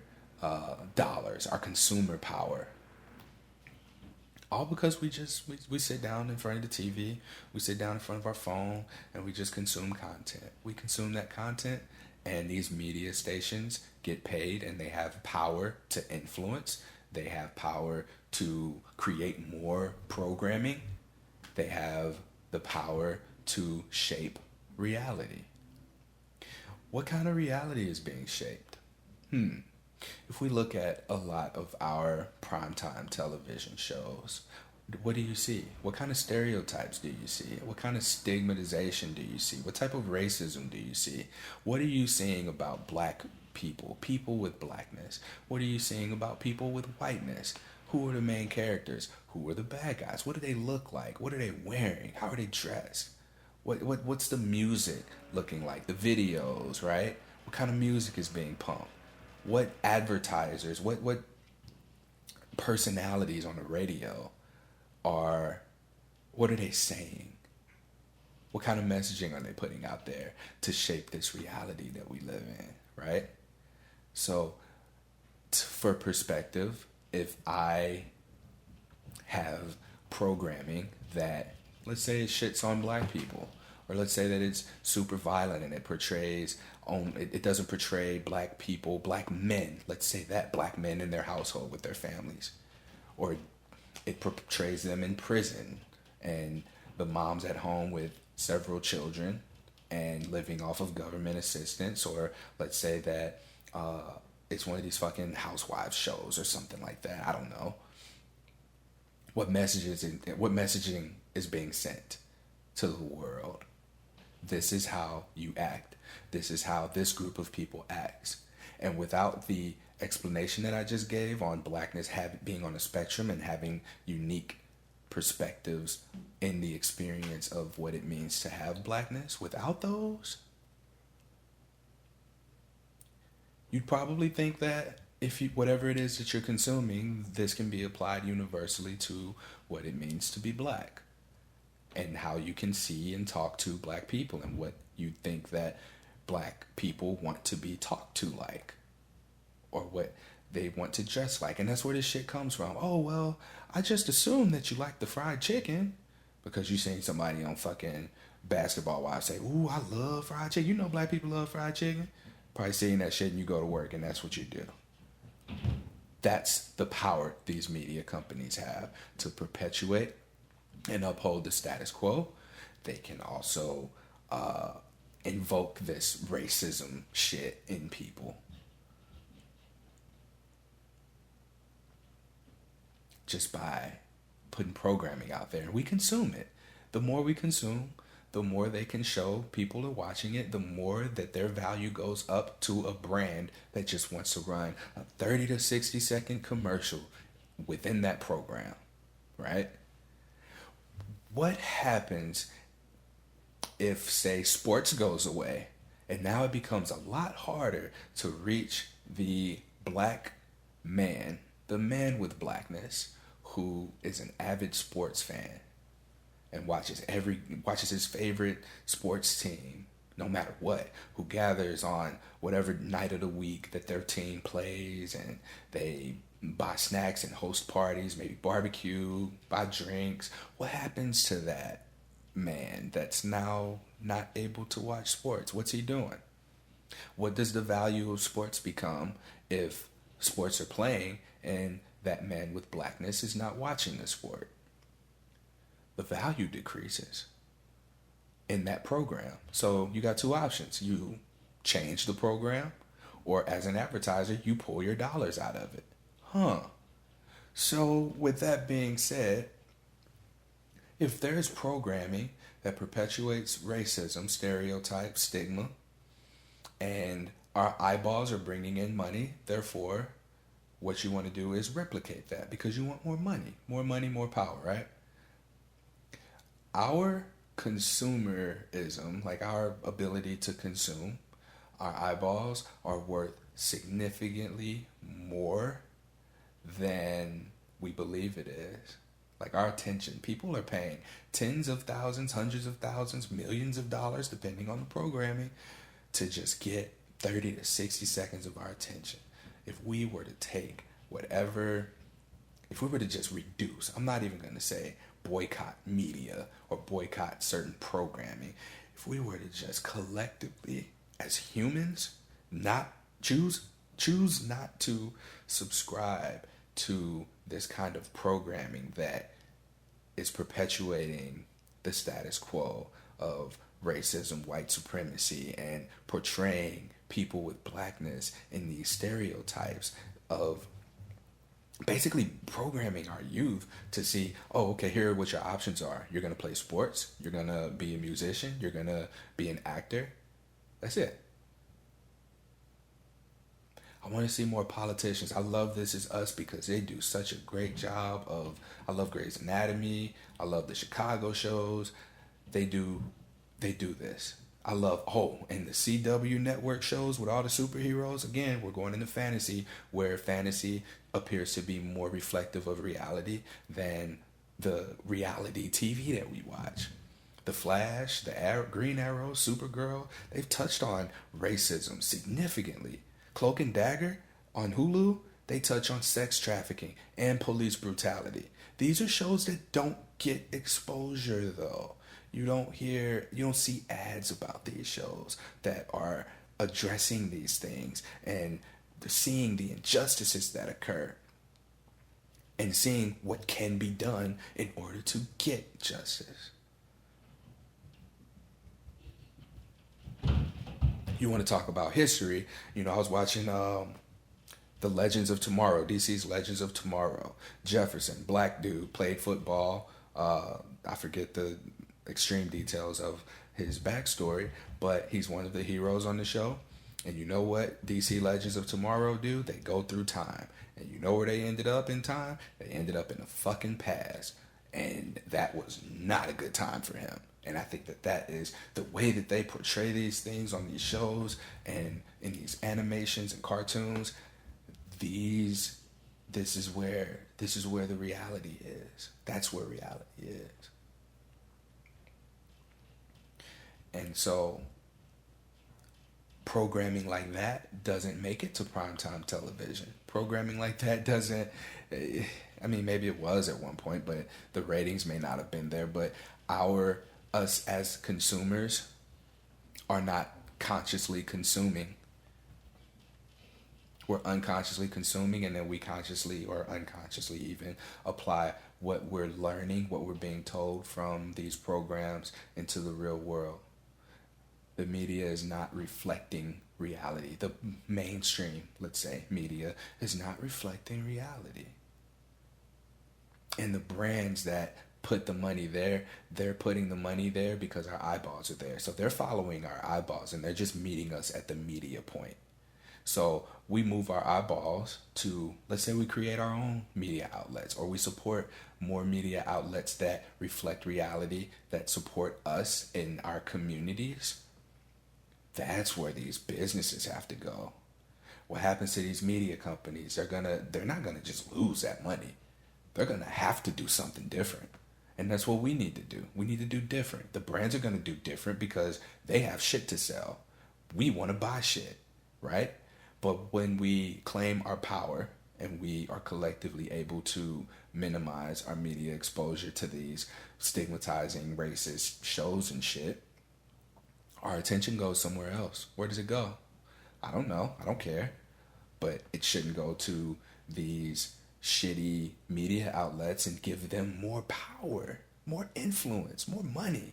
dollars, our consumer power. All because we sit down in front of the TV, we sit down in front of our phone, and we just consume content. We consume that content, and these media stations get paid, and they have power to influence. They have power to create more programming. They have the power to shape reality. What kind of reality is being shaped? If we look at a lot of our primetime television shows, what do you see? What kind of stereotypes do you see? What kind of stigmatization do you see? What type of racism do you see? What are you seeing about black people, people with blackness? What are you seeing about people with whiteness? Who are the main characters? Who are the bad guys? What do they look like? What are they wearing? How are they dressed? What's the music looking like? The videos, right? What kind of music is being pumped? What advertisers, what personalities on the radio what are they saying? What kind of messaging are they putting out there to shape this reality that we live in, right? So, for perspective, if I have programming that, let's say, it shits on black people, or let's say that it's super violent and it doesn't portray black people, black men, let's say that, black men in their household with their families, or it portrays them in prison and the mom's at home with several children and living off of government assistance, or let's say that it's one of these fucking housewives shows or something like that. I don't know. What messaging is being sent to the world? This is how you act. This is how this group of people acts. And without the explanation that I just gave on blackness being on a spectrum and having unique perspectives in the experience of what it means to have blackness, without those, you'd probably think that whatever it is that you're consuming, this can be applied universally to what it means to be black and how you can see and talk to black people and what you think that black people want to be talked to like, or what they want to dress like. And that's where this shit comes from. Oh, well, I just assumed that you like the fried chicken because you seen somebody on fucking Basketball Wives say, ooh, I love fried chicken. You know black people love fried chicken. Probably seeing that shit and you go to work and that's what you do. That's the power these media companies have to perpetuate and uphold the status quo. They can also invoke this racism shit in people. Just by putting programming out there. And we consume it. The more we consume, the more they can show people are watching it, the more that their value goes up to a brand that just wants to run a 30 to 60-second commercial within that program, right? What happens if, say, sports goes away and now it becomes a lot harder to reach the black man, the man with blackness, who is an avid sports fan and watches his favorite sports team, no matter what, who gathers on whatever night of the week that their team plays, and they buy snacks and host parties, maybe barbecue, buy drinks. What happens to that man that's now not able to watch sports? What's he doing? What does the value of sports become if sports are playing and that man with blackness is not watching the sport? The value decreases in that program. So you got two options. You change the program, or as an advertiser, you pull your dollars out of it. So with that being said, if there's programming that perpetuates racism, stereotypes, stigma, and our eyeballs are bringing in money, therefore, what you want to do is replicate that because you want more money, more power, right? Our consumerism, like our ability to consume, our eyeballs are worth significantly more than we believe it is. Like our attention, people are paying tens of thousands, hundreds of thousands, millions of dollars, depending on the programming, to just get 30 to 60 seconds of our attention. If we were to take if we were to just reduce, I'm not even going to say boycott media or boycott certain programming. If we were to just collectively, as humans, not choose not to subscribe to this kind of programming that is perpetuating the status quo of racism, white supremacy, and portraying people with blackness in these stereotypes of basically programming our youth to see, oh, okay, here are what your options are. You're going to play sports. You're going to be a musician. You're going to be an actor. That's it. I want to see more politicians. I love This Is Us because they do such a great job of, I love Grey's Anatomy. I love the Chicago shows. They do this. I love, and the CW network shows with all the superheroes. Again, we're going into fantasy, where fantasy appears to be more reflective of reality than the reality TV that we watch. The Flash, Green Arrow, Supergirl, they've touched on racism significantly. Cloak and Dagger on Hulu, they touch on sex trafficking and police brutality. These are shows that don't get exposure, though. You don't see ads about these shows that are addressing these things and seeing the injustices that occur and seeing what can be done in order to get justice. You want to talk about history? I was watching the Legends of Tomorrow, DC's Legends of Tomorrow. Jefferson, black dude, played football. I forget the extreme details of his backstory, but he's one of the heroes on the show. And you know what DC Legends of Tomorrow do? They go through time. And you know where they ended up in time? They ended up in the fucking past. And that was not a good time for him. And I think that is the way that they portray these things on these shows and in these animations and cartoons. This is where the reality is. That's where reality is. And so programming like that doesn't make it to primetime television. Programming like that doesn't, maybe it was at one point, but the ratings may not have been there. But us as consumers are not consciously consuming. We're unconsciously consuming, and then we consciously or unconsciously even apply what we're learning, what we're being told from these programs into the real world. The media is not reflecting reality. The mainstream, let's say, media is not reflecting reality. And the brands that put the money there, they're putting the money there because our eyeballs are there. So they're following our eyeballs and they're just meeting us at the media point. So we move our eyeballs to, let's say we create our own media outlets, or we support more media outlets that reflect reality, that support us in our communities. That's where these businesses have to go. What happens to these media companies? They're not gonna just lose that money. They're gonna have to do something different. And that's what we need to do. We need to do different. The brands are gonna do different because they have shit to sell. We wanna buy shit, right? But when we claim our power and we are collectively able to minimize our media exposure to these stigmatizing racist shows and shit, our attention goes somewhere else. Where does it go? I don't know. I don't care. But it shouldn't go to these shitty media outlets and give them more power, more influence, more money.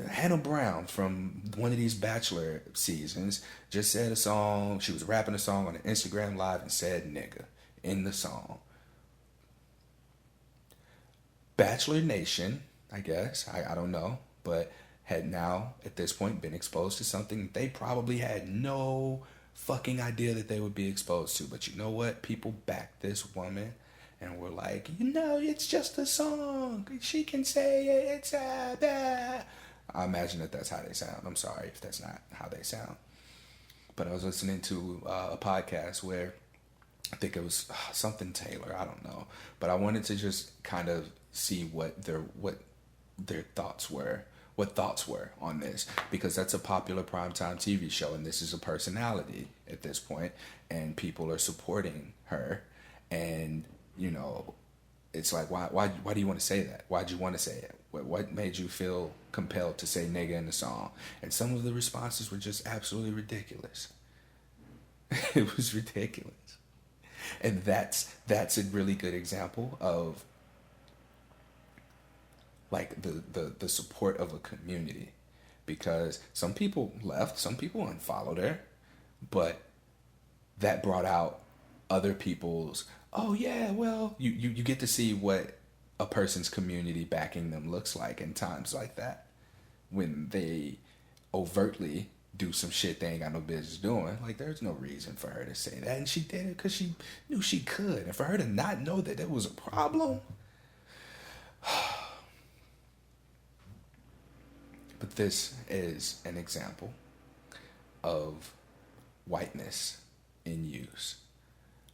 Hannah Brown from one of these Bachelor seasons just said a song. She was rapping a song on an Instagram Live and said nigga in the song. Bachelor Nation, I guess, I don't know, but had now at this point been exposed to something they probably had no fucking idea that they would be exposed to. But you know what? People backed this woman and were like, it's just a song. She can say it. It's I imagine that that's how they sound. I'm sorry if that's not how they sound. But I was listening to a podcast where I think it was something Taylor. I don't know. But I wanted to just kind of see what their thoughts were. What thoughts were on this, because that's a popular primetime TV show, and this is a personality at this point, and people are supporting her, and it's like, why do you want to say that? Why'd you want to say it? What made you feel compelled to say nigga in the song? And some of the responses were just absolutely ridiculous. It was ridiculous, and that's a really good example of like the support of a community, because some people left, some people unfollowed her, but that brought out other people's, oh yeah, well, you get to see what a person's community backing them looks like in times like that, when they overtly do some shit they ain't got no business doing. Like, there's no reason for her to say that, and she did it because she knew she could, and for her to not know that it was a problem. But this is an example of whiteness in use.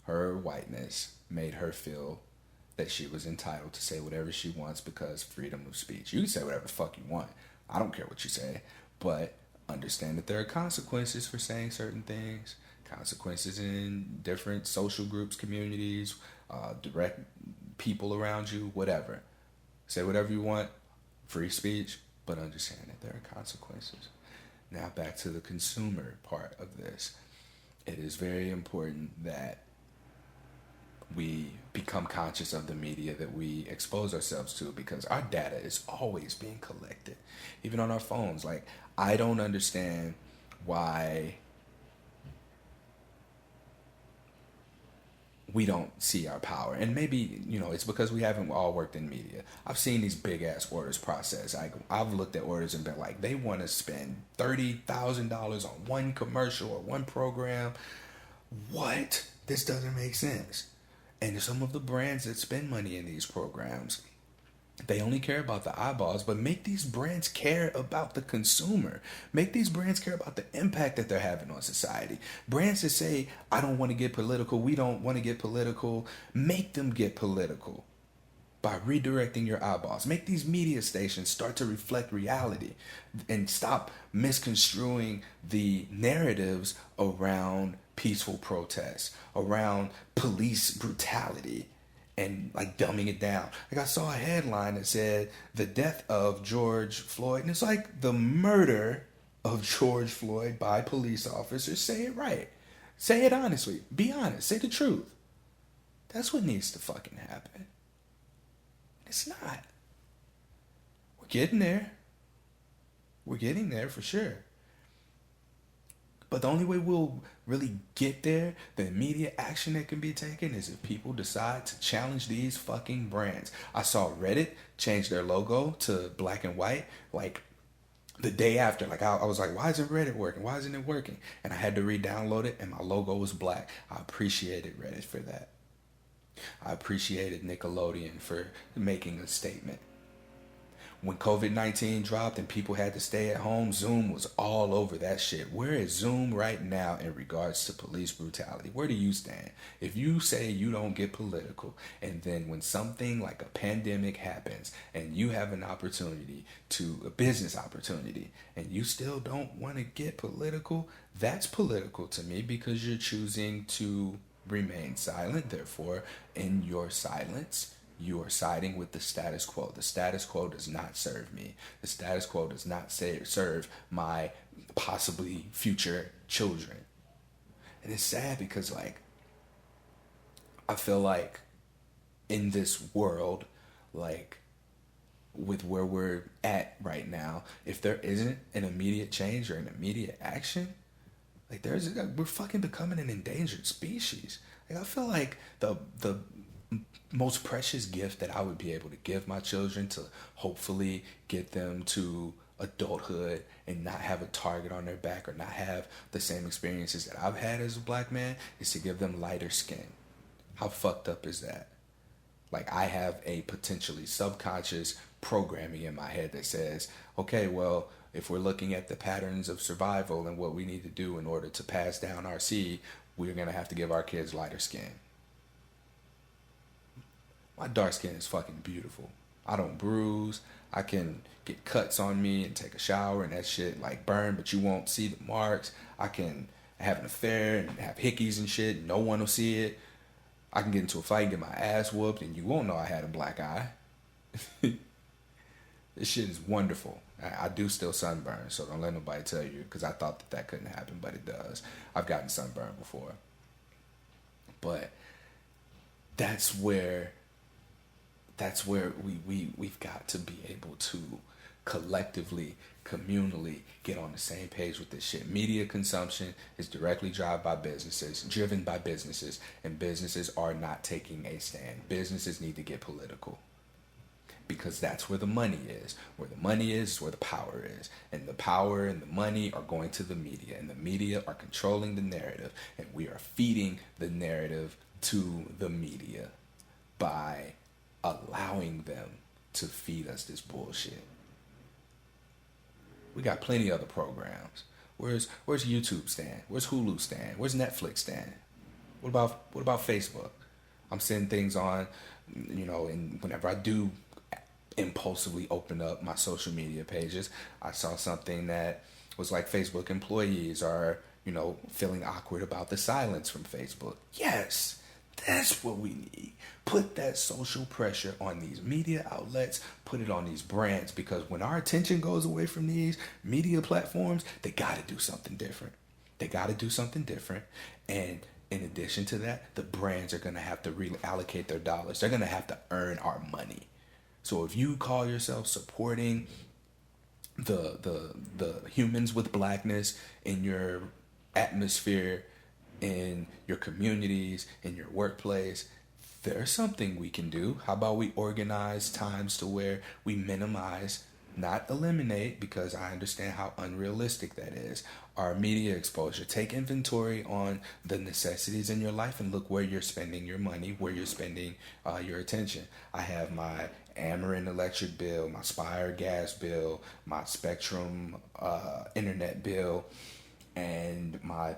Her whiteness made her feel that she was entitled to say whatever she wants because freedom of speech. You can say whatever the fuck you want. I don't care what you say. But understand that there are consequences for saying certain things. Consequences in different social groups, communities, direct people around you, whatever. Say whatever you want. Free speech. But understand that there are consequences. Now back to the consumer part of this. It is very important that we become conscious of the media that we expose ourselves to, because our data is always being collected, even on our phones. Like, I don't understand why we don't see our power. And maybe, it's because we haven't all worked in media. I've seen these big ass orders processed. I've looked at orders and been like, they want to spend $30,000 on one commercial or one program. What? This doesn't make sense. And some of the brands that spend money in these programs, they only care about the eyeballs, but make these brands care about the consumer. Make these brands care about the impact that they're having on society. Brands that say, I don't want to get political, we don't want to get political, make them get political by redirecting your eyeballs. Make these media stations start to reflect reality and stop misconstruing the narratives around peaceful protests, around police brutality, and like dumbing it down. Like, I saw a headline that said the death of George Floyd, and it's like the murder of George Floyd by police officers. Say it right. Say it honestly. Be honest. Say the truth. That's what needs to fucking happen. It's not. We're getting there. We're getting there for sure. But the only way we'll really get there, the immediate action that can be taken, is if people decide to challenge these fucking brands. I saw Reddit change their logo to black and white, like the day after. Like I was like, why isn't Reddit working? Why isn't it working? And I had to re-download it, and my logo was black. I appreciated Reddit for that. I appreciated Nickelodeon for making a statement. When COVID-19 dropped and people had to stay at home, Zoom was all over that shit. Where is Zoom right now in regards to police brutality? Where do you stand? If you say you don't get political, and then when something like a pandemic happens and you have an opportunity a business opportunity, and you still don't want to get political, that's political to me, because you're choosing to remain silent. Therefore, in your silence, you are siding with the status quo. The status quo does not serve me. The status quo does not serve my possibly future children. And it's sad because, like, I feel like in this world, like, with where we're at right now, if there isn't an immediate change or an immediate action, like, we're fucking becoming an endangered species. Like, I feel like the most precious gift that I would be able to give my children, to hopefully get them to adulthood and not have a target on their back or not have the same experiences that I've had as a black man, is to give them lighter skin. How fucked up is that? Like, I have a potentially subconscious programming in my head that says, okay, well, if we're looking at the patterns of survival and what we need to do in order to pass down our seed, we're going to have to give our kids lighter skin. My dark skin is fucking beautiful. I don't bruise. I can get cuts on me and take a shower and that shit like burn, but you won't see the marks. I can have an affair and have hickeys and shit. No one will see it. I can get into a fight and get my ass whooped and you won't know I had a black eye. This shit is wonderful. I do still sunburn, so don't let nobody tell you, because I thought that couldn't happen, but it does. I've gotten sunburned before. But that's where we've got to be able to collectively, communally get on the same page with this shit. Media consumption is directly driven by businesses, and businesses are not taking a stand. Businesses need to get political, because that's where the money is. Where the money is where the power is. And the power and the money are going to the media, and the media are controlling the narrative, and we are feeding the narrative to the media by allowing them to feed us this bullshit. We got plenty of other programs. Where's YouTube stand? Where's Hulu stand? Where's Netflix stand? What about Facebook? I'm seeing things on, and whenever I do impulsively open up my social media pages, I saw something that was like, Facebook employees are, feeling awkward about the silence from Facebook. Yes, that's what we need. Put that social pressure on these media outlets, put it on these brands, because when our attention goes away from these media platforms, they got to do something different. And in addition to that, the brands are going to have to reallocate their dollars. They're going to have to earn our money. So if you call yourself supporting the humans with blackness in your atmosphere, in your communities, in your workplace, there's something we can do. How about we organize times to where we minimize, not eliminate, because I understand how unrealistic that is, our media exposure. Take inventory on the necessities in your life and look where you're spending your money, where you're spending your attention. I have my Ameren electric bill, my Spire gas bill, my Spectrum internet bill, and my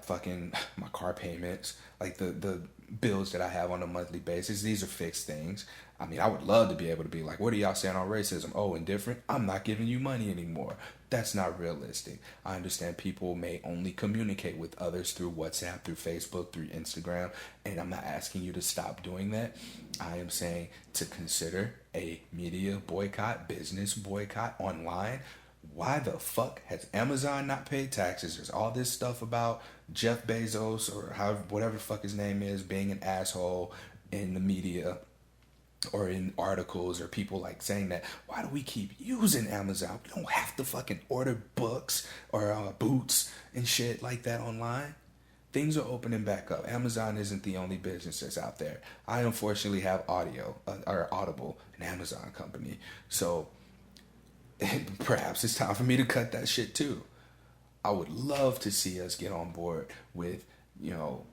car payments, like the bills that I have on a monthly basis. These are fixed things. I mean, I would love to be able to be like, what are y'all saying on racism? Oh, indifferent? I'm not giving you money anymore. That's not realistic. I understand people may only communicate with others through WhatsApp, through Facebook, through Instagram, and I'm not asking you to stop doing that. I am saying to consider a media boycott, business boycott online. Why the fuck has Amazon not paid taxes? There's all this stuff about Jeff Bezos, or whatever the fuck his name is, being an asshole in the media. or in articles, or people like saying that, why do we keep using Amazon? We don't have to fucking order books or boots and shit like that online. Things are opening back up. Amazon isn't the only business that's out there. I unfortunately have Audible, an Amazon company. So perhaps it's time for me to cut that shit too. I would love to see us get on board with, you know,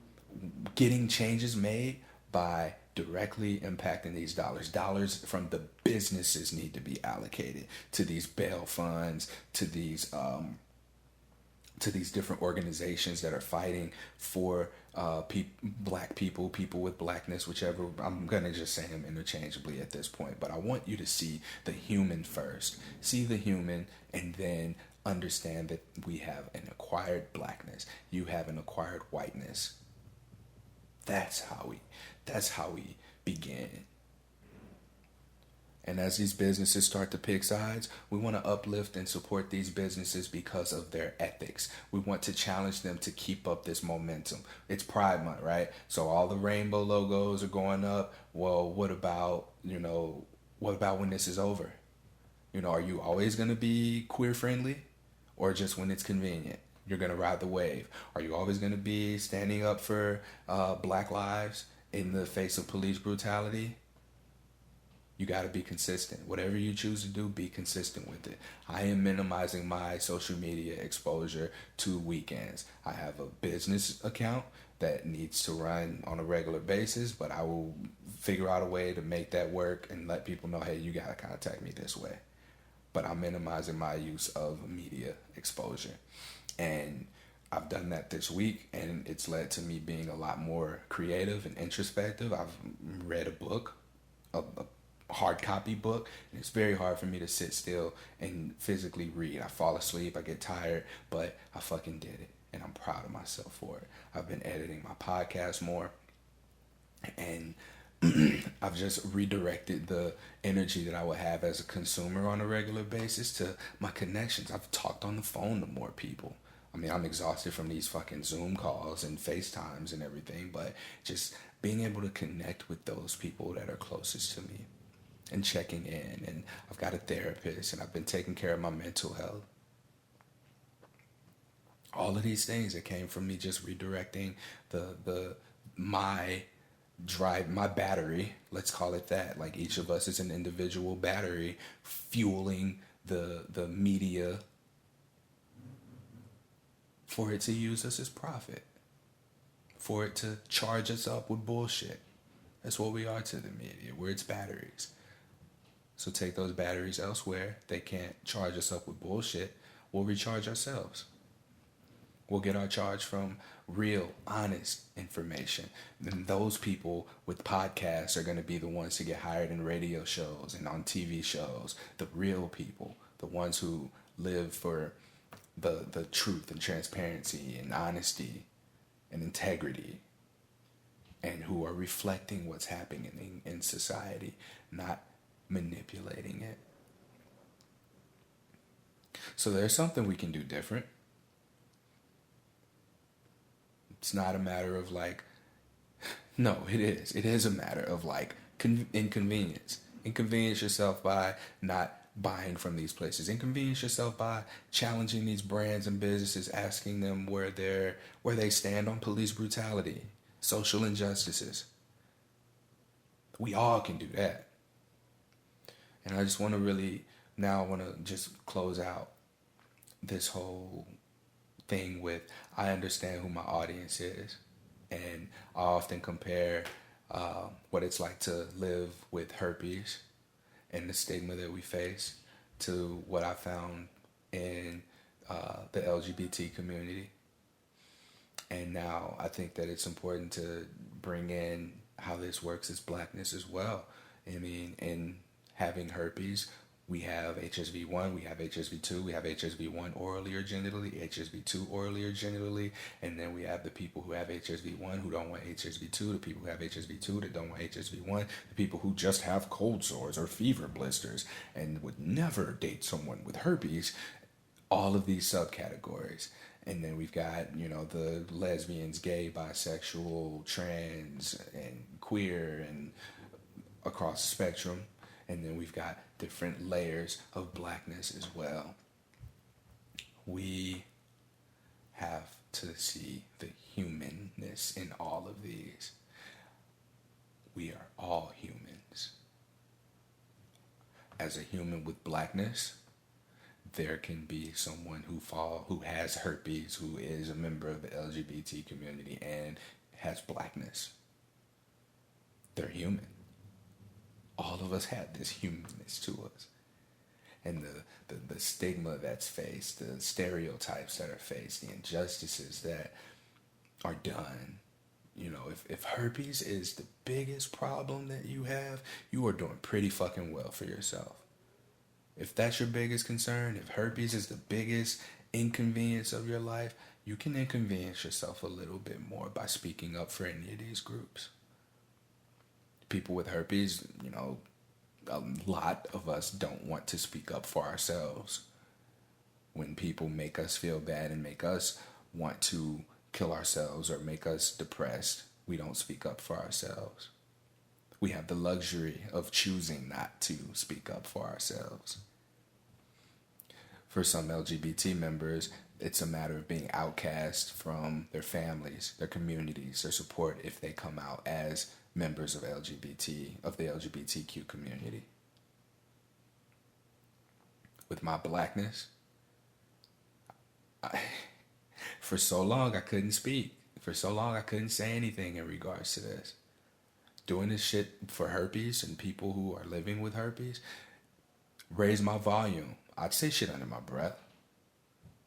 getting changes made by directly impacting these dollars. Dollars from the businesses need to be allocated to these bail funds, to these different organizations that are fighting for black people, people with blackness, whichever. I'm going to just say them interchangeably at this point. But I want you to see the human first. See the human, and then understand that we have an acquired blackness. You have an acquired whiteness. That's how we begin. And as these businesses start to pick sides, we want to uplift and support these businesses because of their ethics. We want to challenge them to keep up this momentum. It's Pride Month, right? So all the rainbow logos are going up. Well, what about when this is over? Are you always going to be queer friendly, or just when it's convenient? You're going to ride the wave. Are you always going to be standing up for black lives in the face of police brutality? You got to be consistent. Whatever you choose to do, be consistent with it. I am minimizing my social media exposure to weekends. I have a business account that needs to run on a regular basis, but I will figure out a way to make that work and let people know, hey, you got to contact me this way. But I'm minimizing my use of media exposure. And I've done that this week, and it's led to me being a lot more creative and introspective. I've read a book, a hard copy book, and it's very hard for me to sit still and physically read. I fall asleep, I get tired, but I fucking did it, and I'm proud of myself for it. I've been editing my podcast more, and I've just redirected the energy that I would have as a consumer on a regular basis to my connections. I've talked on the phone to more people. I mean, I'm exhausted from these fucking Zoom calls and FaceTimes and everything, but just being able to connect with those people that are closest to me and checking in. And I've got a therapist, and I've been taking care of my mental health. All of these things that came from me just redirecting my battery, let's call it that. Like, each of us is an individual battery fueling the media for it to use us as profit, for it to charge us up with bullshit. That's what we are to the media. We're its batteries. So take those batteries elsewhere. They can't charge us up with bullshit. We'll recharge ourselves. We'll get our charge from real, honest information. Then those people with podcasts are going to be the ones to get hired in radio shows and on TV shows. The real people, the ones who live for the truth and transparency and honesty and integrity, and who are reflecting what's happening in society, not manipulating it. So there's something we can do different. It's not a matter of no, it is. It is a matter of inconvenience. Inconvenience yourself by not buying from these places. Inconvenience yourself by challenging these brands and businesses, asking them where they stand on police brutality, social injustices. We all can do that. And I just want to just close out this whole thing with, I understand who my audience is. And I often compare what it's like to live with herpes and the stigma that we face to what I found in the LGBT community. And now I think that it's important to bring in how this works as blackness as well. I mean, in having herpes, we have HSV1, we have HSV2, we have HSV1 orally or genitally, HSV2 orally or genitally, and then we have the people who have HSV1 who don't want HSV2, the people who have HSV2 that don't want HSV1, the people who just have cold sores or fever blisters and would never date someone with herpes, all of these subcategories. And then we've got, the lesbians, gay, bisexual, trans, and queer, and across the spectrum, and then we've got different layers of blackness as well. We have to see the humanness in all of these. We are all humans. As a human with blackness, there can be someone who has herpes, who is a member of the LGBT community and has blackness. They're human. All of us have this humanness to us. And the stigma that's faced, the stereotypes that are faced, the injustices that are done. You know, if herpes is the biggest problem that you have, you are doing pretty fucking well for yourself. If that's your biggest concern, if herpes is the biggest inconvenience of your life, you can inconvenience yourself a little bit more by speaking up for any of these groups. People with herpes, you know, a lot of us don't want to speak up for ourselves. When people make us feel bad and make us want to kill ourselves or make us depressed, we don't speak up for ourselves. We have the luxury of choosing not to speak up for ourselves. For some LGBT members, it's a matter of being outcast from their families, their communities, their support if they come out as members of the LGBTQ community. With my blackness, for so long I couldn't speak. For so long I couldn't say anything in regards to this. Doing this shit for herpes and people who are living with herpes raised my volume. I'd say shit under my breath,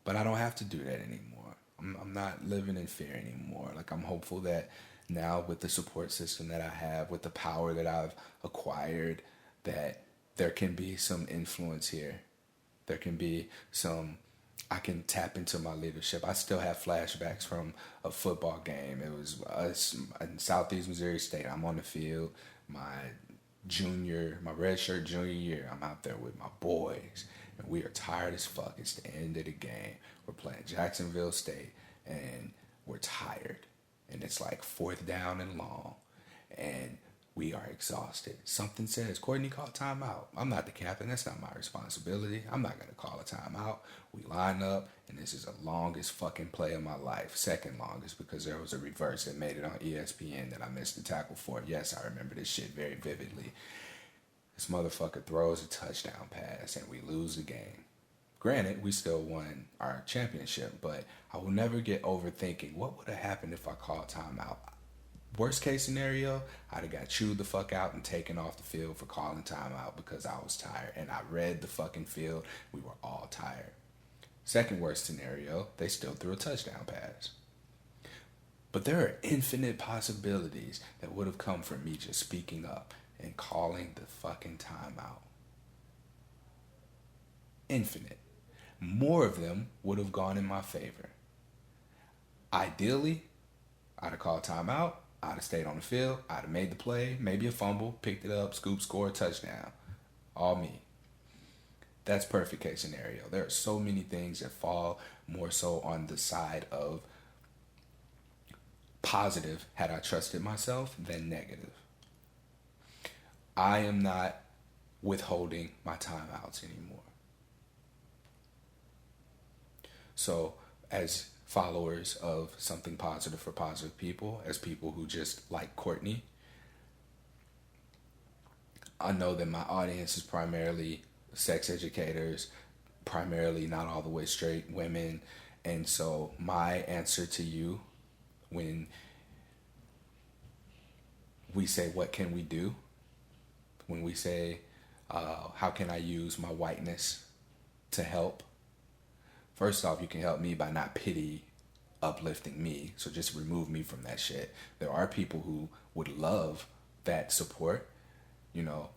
but I don't have to do that anymore. I'm not living in fear anymore. Like, I'm hopeful that now with the support system that I have, with the power that I've acquired, that there can be some influence here. There can be I can tap into my leadership. I still have flashbacks from a football game. It was us in Southeast Missouri State. I'm on the field, my redshirt junior year. I'm out there with my boys, and we are tired as fuck. It's the end of the game. We're playing Jacksonville State, and we're tired. And it's like 4th down and long, and we are exhausted. Something says, Courtney, call timeout. I'm not the captain. That's not my responsibility. I'm not going to call a timeout. We line up, and this is the longest fucking play of my life. Second longest, because there was a reverse that made it on ESPN that I missed the tackle for. Yes, I remember this shit very vividly. This motherfucker throws a touchdown pass, and we lose the game. Granted, we still won our championship, but I will never get over thinking, what would have happened if I called timeout? Worst case scenario, I'd have got chewed the fuck out and taken off the field for calling timeout because I was tired. And I read the fucking field. We were all tired. Second worst scenario, they still threw a touchdown pass. But there are infinite possibilities that would have come from me just speaking up and calling the fucking timeout. Infinite. More of them would have gone in my favor. Ideally, I'd have called timeout. I'd have stayed on the field. I'd have made the play, maybe a fumble, picked it up, scoop, score, touchdown. All me. That's perfect case scenario. There are so many things that fall more so on the side of positive had I trusted myself than negative. I am not withholding my timeouts anymore. So, as followers of something positive for positive people, as people who just like Courtney, I know that my audience is primarily sex educators, primarily not all the way straight women, and so my answer to you when we say, what can we do? When we say, how can I use my whiteness to help? First off, you can help me by not uplifting me. So just remove me from that shit. There are people who would love that support. You know,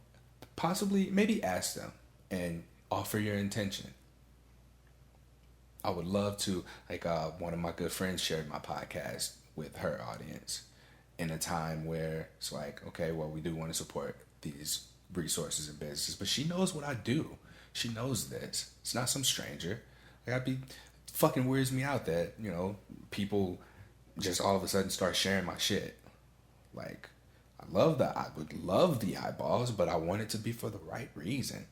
possibly, maybe ask them and offer your intention. I would love to, like one of my good friends shared my podcast with her audience in a time where it's like, okay, well, we do want to support these resources and businesses, but she knows what I do. She knows this. It's not some stranger. Like, fucking weirds me out that, you know, people just all of a sudden start sharing my shit. Like, I would love the eyeballs, but I want it to be for the right reason.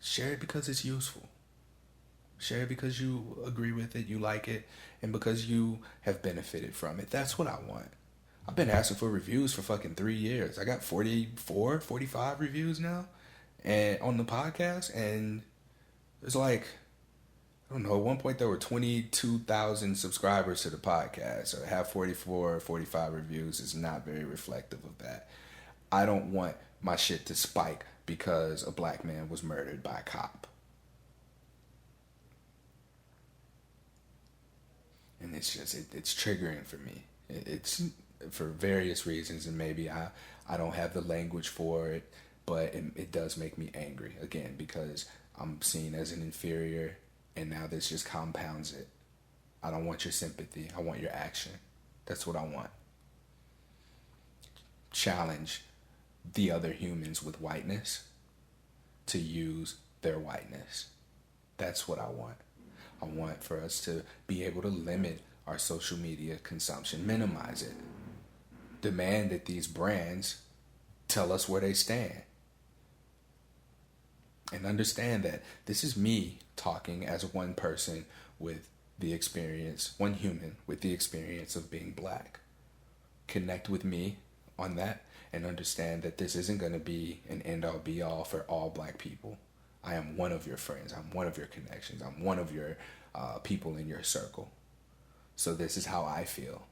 Share it because it's useful. Share it because you agree with it, you like it, and because you have benefited from it. That's what I want. I've been asking for reviews for fucking 3 years. I got 44, 45 reviews now and on the podcast, and it's like, I don't know, at one point there were 22,000 subscribers to the podcast. So to have 44 or 45 reviews is not very reflective of that. I don't want my shit to spike because a black man was murdered by a cop. And it's just, it's triggering for me. It's for various reasons, and maybe I don't have the language for it, but it does make me angry, again, because I'm seen as an inferior, and now this just compounds it. I don't want your sympathy. I want your action. That's what I want. Challenge the other humans with whiteness to use their whiteness. That's what I want. I want for us to be able to limit our social media consumption, minimize it. Demand that these brands tell us where they stand. And understand that this is me talking as one person with the experience, one human with the experience of being black. Connect with me on that and understand that this isn't going to be an end-all be-all for all black people. I am one of your friends. I'm one of your connections. I'm one of your people in your circle. So this is how I feel.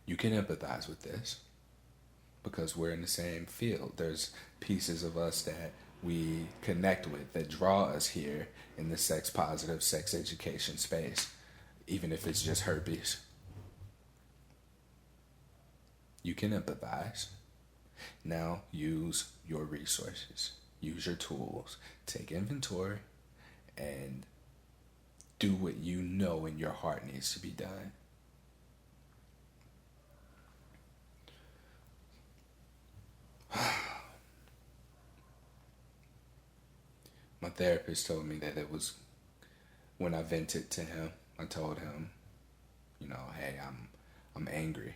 You can empathize with this because we're in the same field. There's pieces of us that we connect with that draw us here in the sex positive, sex education space, even if it's just herpes. You can empathize. Now use your resources, use your tools, take inventory, and do what you know in your heart needs to be done. My therapist told me that it was when I vented to him. I told him, hey, I'm angry,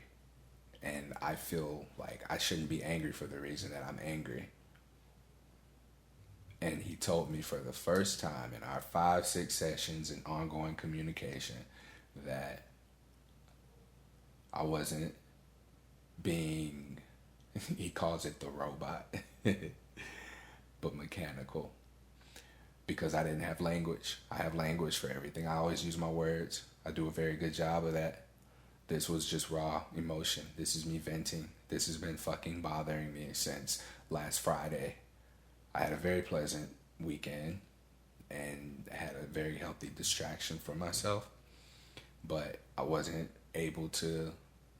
and I feel like I shouldn't be angry for the reason that I'm angry. And he told me for the first time in our 5-6 sessions and ongoing communication that I wasn't being, he calls it the robot, but mechanical. Because I didn't have language. I have language for everything. I always use my words. I do a very good job of that. This was just raw emotion. This is me venting. This has been fucking bothering me since last Friday. I had a very pleasant weekend and had a very healthy distraction for myself, but I wasn't able to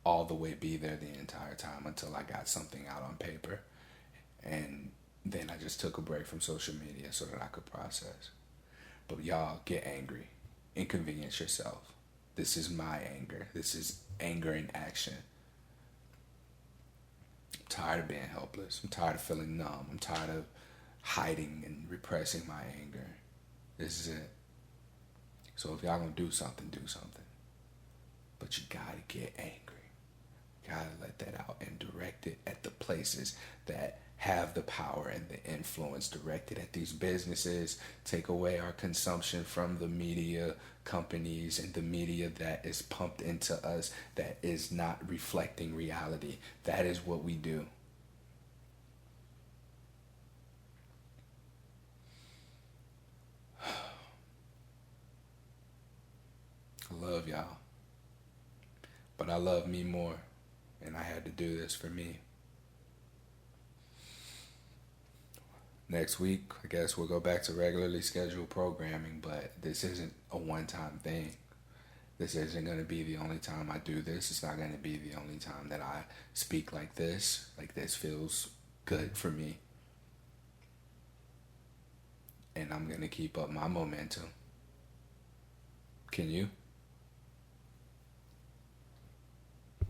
all the way be there the entire time until I got something out on paper, and then I just took a break from social media so that I could process. But y'all, get angry. Inconvenience yourself. This is my anger. This is anger in action. I'm tired of being helpless. I'm tired of feeling numb. I'm tired of hiding and repressing my anger. This is it. So if y'all gonna do something, do something. But you gotta get angry. You gotta let that out and direct it at the places that have the power and the influence. Directed at these businesses. Take away our consumption from the media companies and the media that is pumped into us that is not reflecting reality. That is what we do. I love y'all, but I love me more, and I had to do this for me. Next week, I guess we'll go back to regularly scheduled programming, but this isn't a one-time thing. This isn't going to be the only time I do this. It's not going to be the only time that I speak like this. Like, this feels good for me. And I'm going to keep up my momentum. Can you?